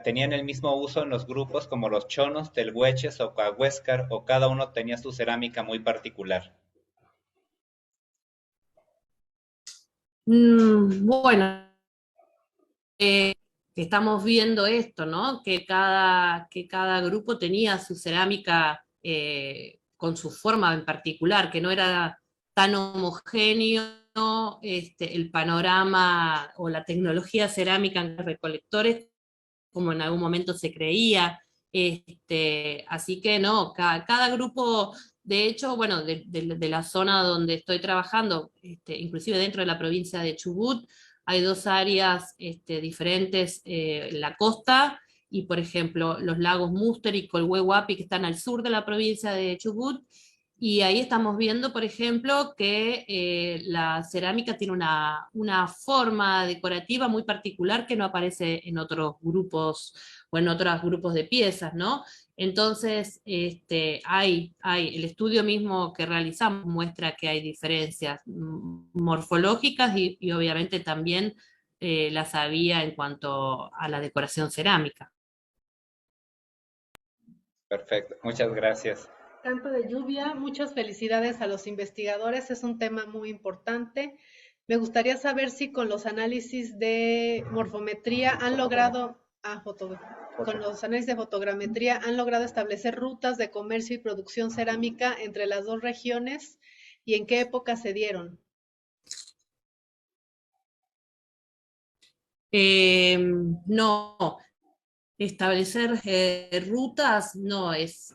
tenían el mismo uso en los grupos como los chonos, telhueches o cahuéscar, o cada uno tenía su cerámica muy particular. Bueno, estamos viendo esto, ¿no? Que cada grupo tenía su cerámica con su forma en particular, que no era tan homogéneo el panorama o la tecnología cerámica en los recolectores como en algún momento se creía. Así que no, cada grupo, de hecho, bueno, de la zona donde estoy trabajando, inclusive dentro de la provincia de Chubut, hay dos áreas diferentes, la costa y, por ejemplo, los lagos Múster y Colhuehuapi, que están al sur de la provincia de Chubut, y ahí estamos viendo, por ejemplo, que la cerámica tiene una forma decorativa muy particular que no aparece en otros grupos o en otros grupos de piezas, ¿no? Entonces, el estudio mismo que realizamos muestra que hay diferencias morfológicas y obviamente también las había en cuanto a la decoración cerámica. Perfecto, muchas gracias. Canto de lluvia, muchas felicidades a los investigadores, es un tema muy importante. Me gustaría saber si con los análisis de morfometría han logrado, con los análisis de fotogrametría han logrado establecer rutas de comercio y producción cerámica entre las dos regiones y en qué época se dieron. No, establecer rutas no es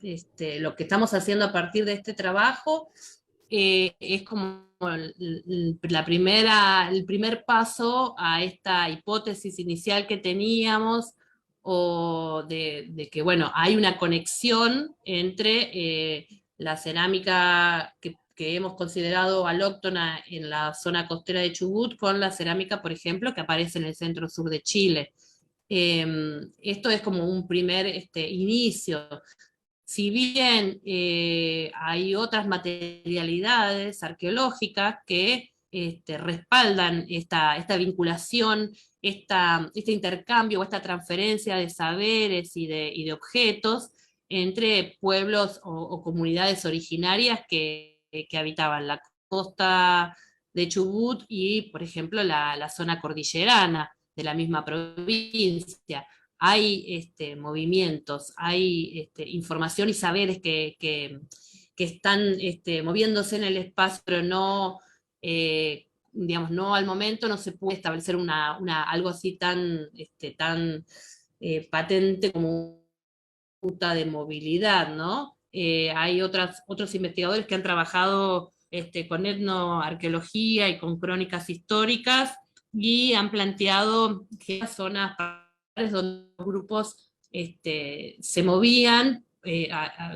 lo que estamos haciendo a partir de este trabajo, es como el primer paso a esta hipótesis inicial que teníamos, o de que, bueno, hay una conexión entre la cerámica que hemos considerado alóctona en la zona costera de Chubut con la cerámica, por ejemplo, que aparece en el centro sur de Chile. Esto es como un primer inicio. Si bien hay otras materialidades arqueológicas que respaldan esta vinculación, este intercambio o esta transferencia de saberes y de objetos entre pueblos o comunidades originarias que habitaban la costa de Chubut y, por ejemplo, la zona cordillerana de la misma provincia. Hay movimientos, hay información y saberes que están moviéndose en el espacio, pero no, digamos, no al momento no se puede establecer algo así tan patente como ruta de movilidad, ¿no? Hay otros investigadores que han trabajado con etnoarqueología y con crónicas históricas y han planteado que las zonas donde los grupos se movían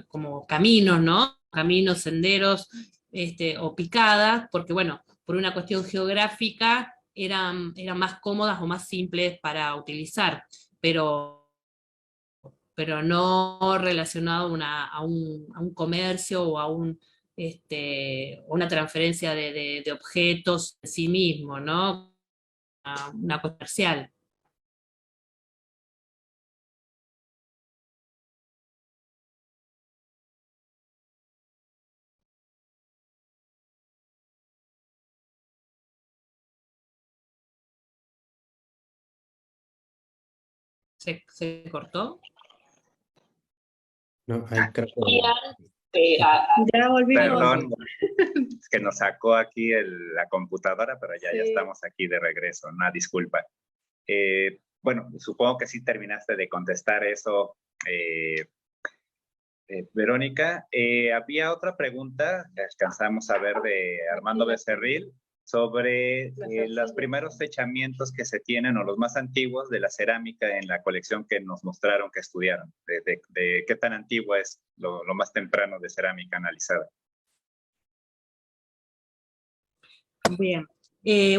como caminos, ¿no? Caminos, senderos o picadas, porque bueno, por una cuestión geográfica eran más cómodas o más simples para utilizar, pero no relacionado a un comercio o a una transferencia de objetos en sí mismo, ¿no? Una comercial. ¿Se cortó? No, ahí creo Ya volvimos. Perdón, es que nos sacó aquí la computadora, pero ya Sí. estamos aquí de regreso. Una disculpa. Bueno, supongo que sí terminaste de contestar eso, Verónica. Había otra pregunta que alcanzamos a ver de Armando Becerril sobre Las los arcillas. primeros fechamientos que se tienen o los más antiguos de la cerámica en la colección que nos mostraron que estudiaron, de qué tan antigua es lo más temprano de cerámica analizada. Bien.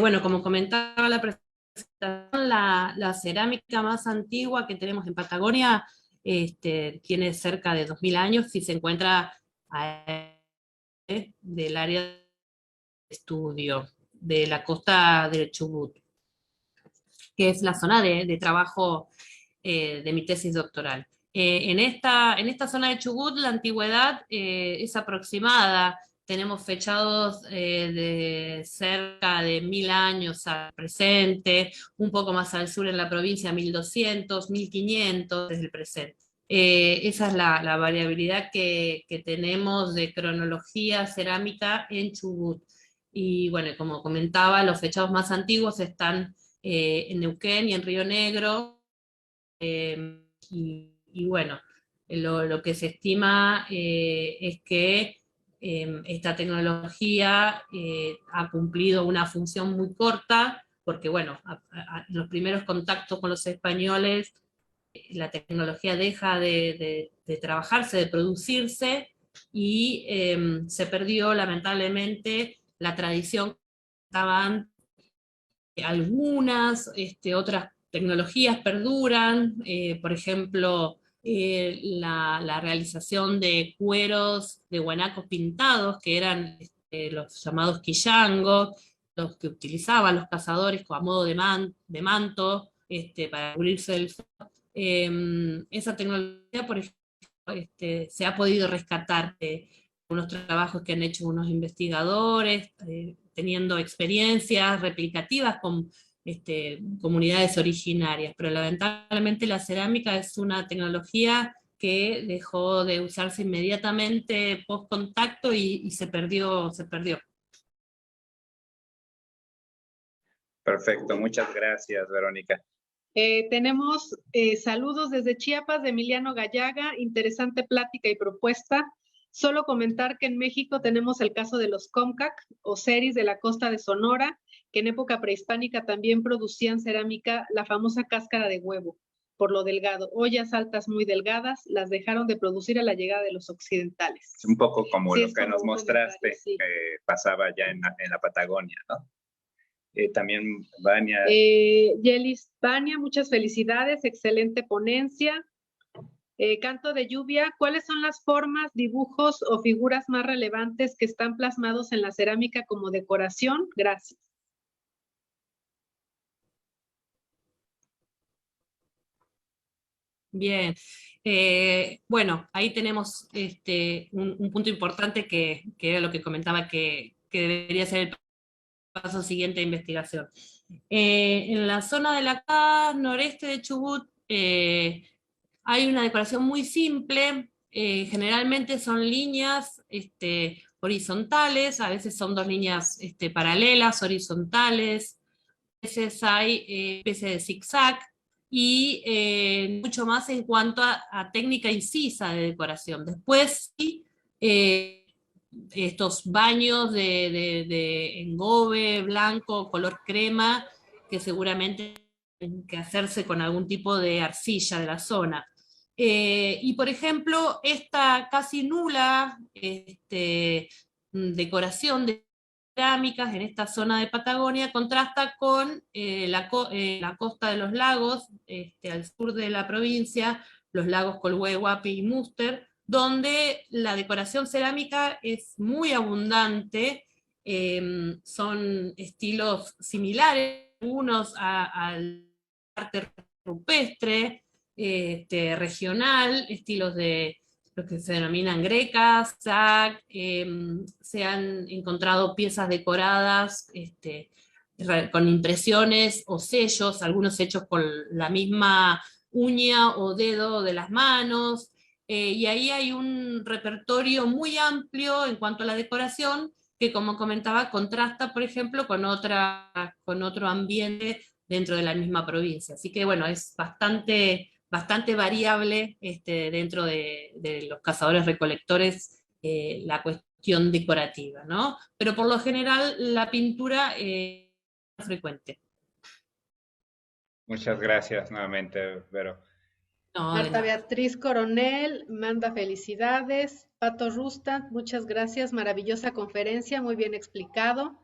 Bueno, como comentaba la presentación, la cerámica más antigua que tenemos en Patagonia tiene cerca de 2000 años y se encuentra del área de estudio de la costa del Chubut, que es la zona de trabajo de mi tesis doctoral. En esta zona de Chubut la antigüedad es aproximada. Tenemos fechados de cerca de 1000 años al presente, un poco más al sur en la provincia 1200, 1500 desde el presente. Esa es la variabilidad que tenemos de cronología cerámica en Chubut. Y bueno, como comentaba, los fechados más antiguos están en Neuquén y en Río Negro, y bueno, lo que se estima es que esta tecnología ha cumplido una función muy corta, porque bueno, los primeros contactos con los españoles, la tecnología deja de trabajarse, de producirse, y se perdió lamentablemente la tradición que estaban. Algunas, otras tecnologías perduran, por ejemplo, la realización de cueros de guanacos pintados, que eran los llamados quillangos, los que utilizaban los cazadores a modo de manto para cubrirse del frío. Esa tecnología, por ejemplo, se ha podido rescatar unos trabajos que han hecho unos investigadores, teniendo experiencias replicativas con comunidades originarias, pero lamentablemente la cerámica es una tecnología que dejó de usarse inmediatamente post contacto y se perdió. Perfecto, muchas gracias, Verónica. Tenemos saludos desde Chiapas de Emiliano Gallaga, interesante plática y propuesta. Solo comentar que en México tenemos el caso de los Comcac o Ceris de la costa de Sonora, que en época prehispánica también producían cerámica, la famosa cáscara de huevo, por lo delgado. Ollas altas muy delgadas, las dejaron de producir a la llegada de los occidentales. Es un poco como Sí, lo es que como nos un mostraste, comentario, sí. que pasaba ya en la Patagonia, ¿no? También Vania. Yelis Vania, muchas felicidades, excelente ponencia. Canto de lluvia, ¿cuáles son las formas, dibujos o figuras más relevantes que están plasmados en la cerámica como decoración? Gracias. Bien, bueno, ahí tenemos un punto importante que era lo que comentaba que debería ser el paso siguiente de investigación. En la zona de la costa noreste de Chubut hay una decoración muy simple, generalmente son líneas horizontales, a veces son dos líneas paralelas, horizontales, a veces hay especie de zigzag, y mucho más en cuanto a técnica incisa de decoración. Después sí, estos baños de engobe blanco, color crema, que seguramente tienen que hacerse con algún tipo de arcilla de la zona. Y por ejemplo, esta casi nula decoración de cerámicas en esta zona de Patagonia contrasta con la costa de los lagos, al sur de la provincia, los lagos Colhué, Huapi y Múster, donde la decoración cerámica es muy abundante, son estilos similares, algunos al arte rupestre, regional, estilos de lo que se denominan grecas, sac, se han encontrado piezas decoradas con impresiones o sellos, algunos hechos con la misma uña o dedo de las manos, y ahí hay un repertorio muy amplio en cuanto a la decoración, que como comentaba, contrasta, por ejemplo, con otro ambiente dentro de la misma provincia. Así que bueno, es bastante variable dentro de los cazadores recolectores la cuestión cuestión decorativa, ¿no? Pero por lo general la pintura es frecuente. Muchas gracias nuevamente, Vero. No, de Marta nada. Beatriz Coronel manda felicidades. Pato Rusta, muchas gracias. Maravillosa conferencia, muy bien explicado.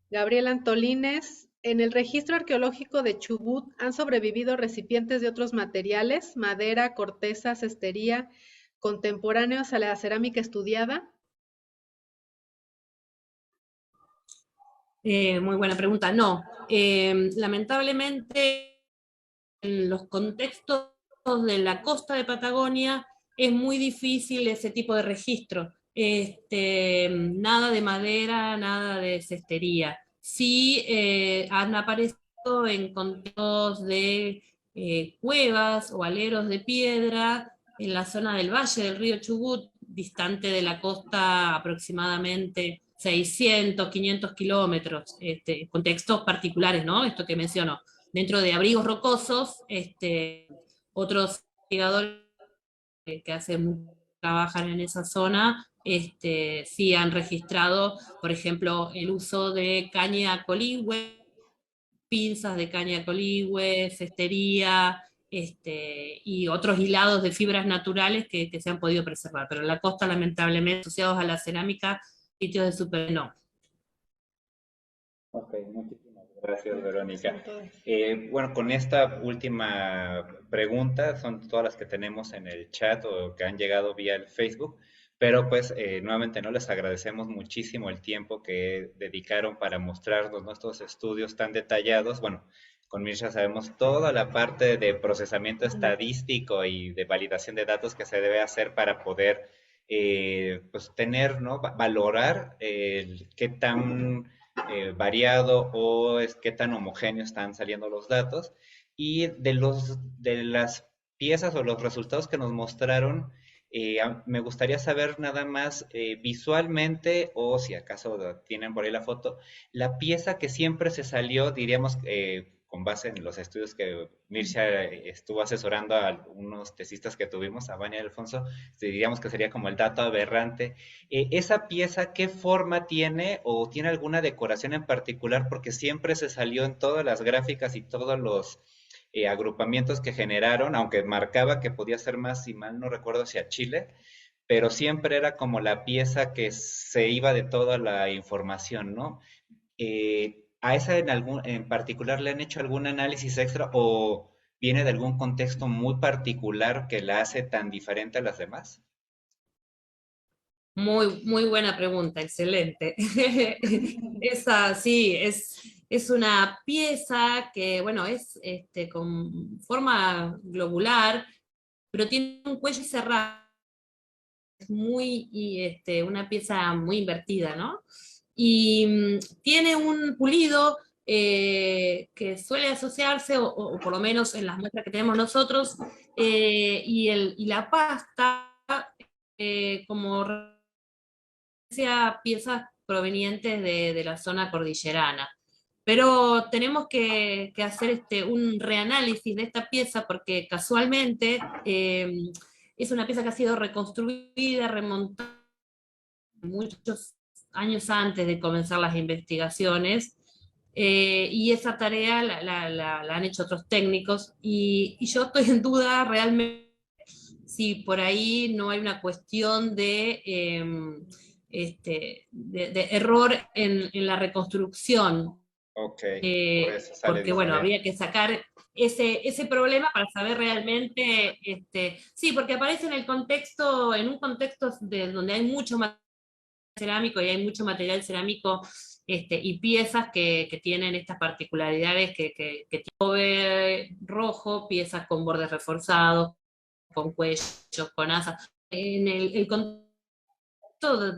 Gabriel Antolínez, en el registro arqueológico de Chubut han sobrevivido recipientes de otros materiales, madera, corteza, cestería, contemporáneos a la cerámica estudiada. Muy buena pregunta. No, lamentablemente en los contextos de la costa de Patagonia es muy difícil ese tipo de registro. Nada de madera, nada de cestería. Sí han aparecido en contextos de cuevas o aleros de piedra en la zona del valle del río Chubut, distante de la costa aproximadamente 600, 500 kilómetros, contextos particulares, ¿no? Esto que menciono, dentro de abrigos rocosos, otros investigadores trabajan en esa zona, sí han registrado, por ejemplo, el uso de caña coligüe, pinzas de caña coligüe, cestería, y otros hilados de fibras naturales que se han podido preservar. Pero en la costa, lamentablemente, asociados a la cerámica, sitios de super no. Ok, muchísimas gracias, Verónica. Son todas. Bueno, con esta última pregunta, son todas las que tenemos en el chat o que han llegado vía el Facebook, pero pues nuevamente no les agradecemos muchísimo el tiempo que dedicaron para mostrarnos nuestros estudios tan detallados. Bueno, con Mircha sabemos toda la parte de procesamiento estadístico y de validación de datos que se debe hacer para poder pues tener, ¿no? Valorar qué tan variado o es qué tan homogéneo están saliendo los datos. Y de las piezas o los resultados que nos mostraron, me gustaría saber nada más visualmente o si acaso tienen por ahí la foto, la pieza que siempre se salió, diríamos, con base en los estudios que Mircea estuvo asesorando a unos tesistas que tuvimos, a Vania y Alfonso, diríamos que sería como el dato aberrante. ¿Esa pieza qué forma tiene o tiene alguna decoración en particular? Porque siempre se salió en todas las gráficas y todos los agrupamientos que generaron, aunque marcaba que podía ser más, si mal no recuerdo, hacia Chile, pero siempre era como la pieza que se iba de toda la información, ¿no? ¿A esa en particular le han hecho algún análisis extra o viene de algún contexto muy particular que la hace tan diferente a las demás? Muy, muy buena pregunta, excelente. Esa sí, es una pieza que, bueno, es con forma globular, pero tiene un cuello cerrado, es muy, una pieza muy invertida, ¿no? Y tiene un pulido que suele asociarse, o por lo menos en las muestras que tenemos nosotros, y la pasta como piezas provenientes de la zona cordillerana. Pero tenemos que hacer un reanálisis de esta pieza porque casualmente es una pieza que ha sido reconstruida, remontada muchos años antes de comenzar las investigaciones, y esa tarea la han hecho otros técnicos, y yo estoy en duda realmente si por ahí no hay una cuestión de error en la reconstrucción, Ok, por eso sale porque bueno, diferente. habría que sacar ese problema para saber realmente, sí, porque aparece en el contexto, en un contexto donde hay mucho material cerámico y hay mucho material cerámico y piezas que tienen estas particularidades que tiene cobre rojo, piezas con bordes reforzados, con cuellos, con asas. En el contexto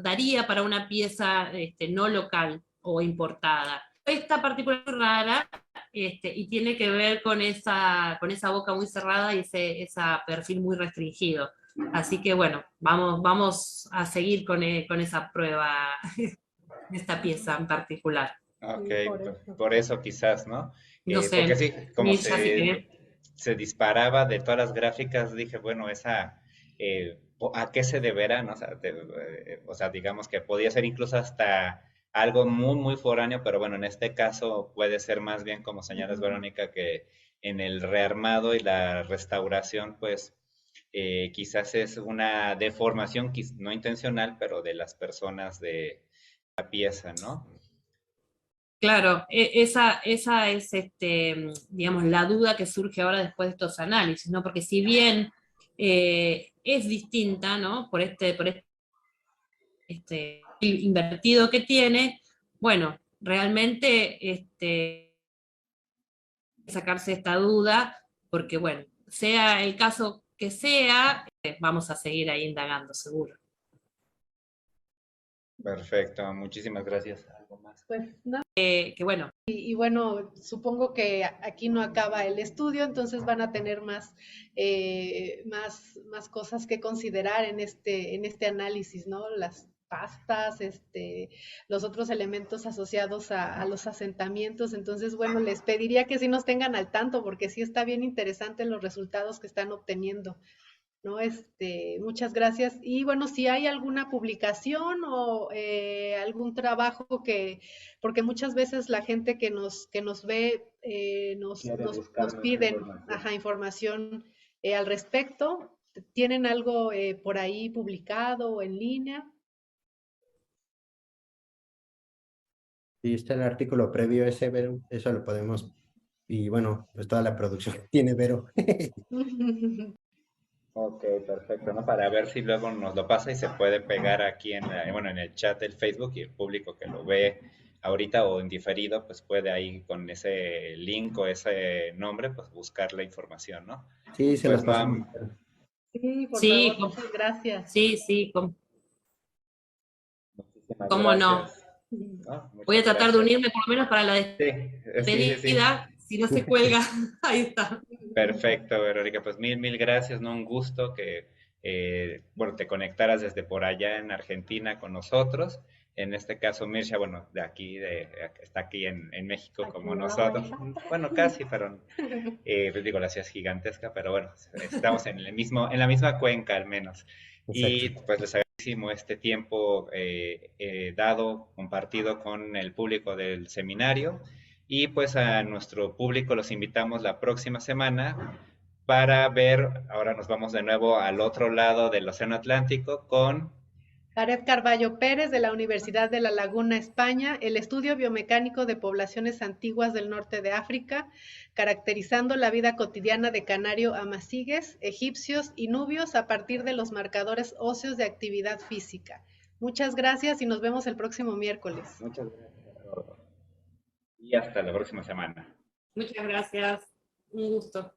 daría para una pieza no local o importada. Esta particular rara y tiene que ver con esa boca muy cerrada y ese perfil muy restringido. Así que bueno, vamos a seguir con esa prueba, esta pieza en particular. Ok, Sí, por eso. por eso quizás, ¿no? No Porque sé, sí, como Mircha, si querés. se disparaba de todas las gráficas, dije, bueno, esa a qué se deberá, ¿no? O sea, digamos que podía ser incluso hasta algo muy, muy foráneo, pero bueno, en este caso puede ser más bien, como señalas, Verónica, que en el rearmado y la restauración, pues quizás es una deformación, no intencional, pero de las personas de la pieza, ¿no? Claro, esa es, digamos, la duda que surge ahora después de estos análisis, ¿no? Porque si bien es distinta, ¿no? Por este invertido que tiene, bueno, realmente sacarse esta duda, porque bueno, sea el caso que sea, vamos a seguir ahí indagando, seguro. Perfecto, muchísimas gracias. ¿Algo más? Pues nada. Que bueno. Y bueno, supongo que aquí no acaba el estudio, entonces van a tener más cosas que considerar en este análisis, ¿no? Las pastas, los otros elementos asociados a los asentamientos. Entonces, bueno, les pediría que sí nos tengan al tanto, porque sí está bien interesante los resultados que están obteniendo, ¿no? Muchas gracias. Y bueno, si hay alguna publicación o algún trabajo porque muchas veces la gente que nos ve Quiere nos buscar más piden, información. información al respecto. ¿Tienen algo por ahí publicado o en línea? Sí, está el artículo previo ese, Vero, eso lo podemos, y bueno, pues toda la producción que tiene Vero. Ok, perfecto, ¿no? Para ver si luego nos lo pasa y se puede pegar aquí bueno, en el chat del Facebook y el público que lo ve ahorita o en diferido, pues puede ahí con ese link o ese nombre, pues buscar la información, ¿no? Sí, se Pues los no, pasamos. Sí, por Sí, favor, muchas gracias. sí, muchísimas cómo no. gracias. ¿No? Voy a Muchas tratar de gracias. unirme por lo menos para la Sí, sí, sí. despedida, si no se cuelga. Ahí está. Perfecto, Verónica. Pues mil gracias, ¿no? Un gusto que, bueno, te conectaras desde por allá en Argentina con nosotros. En este caso, Mirsha, bueno, de aquí, está aquí en México Aquí como en nosotros. Guadalajara. Bueno, casi, pero, pues digo, la ciudad es gigantesca, pero bueno, estamos en la misma cuenca al menos. Exacto. Y pues les agradecemos este tiempo dado, compartido con el público del seminario. Y pues a nuestro público los invitamos la próxima semana para ver, ahora nos vamos de nuevo al otro lado del Océano Atlántico con, Jared Carballo Pérez, de la Universidad de La Laguna, España, el estudio biomecánico de poblaciones antiguas del norte de África, caracterizando la vida cotidiana de canario amasigues, egipcios y nubios a partir de los marcadores óseos de actividad física. Muchas gracias y nos vemos el próximo miércoles. muchas gracias y hasta la próxima semana. Muchas gracias. Un gusto.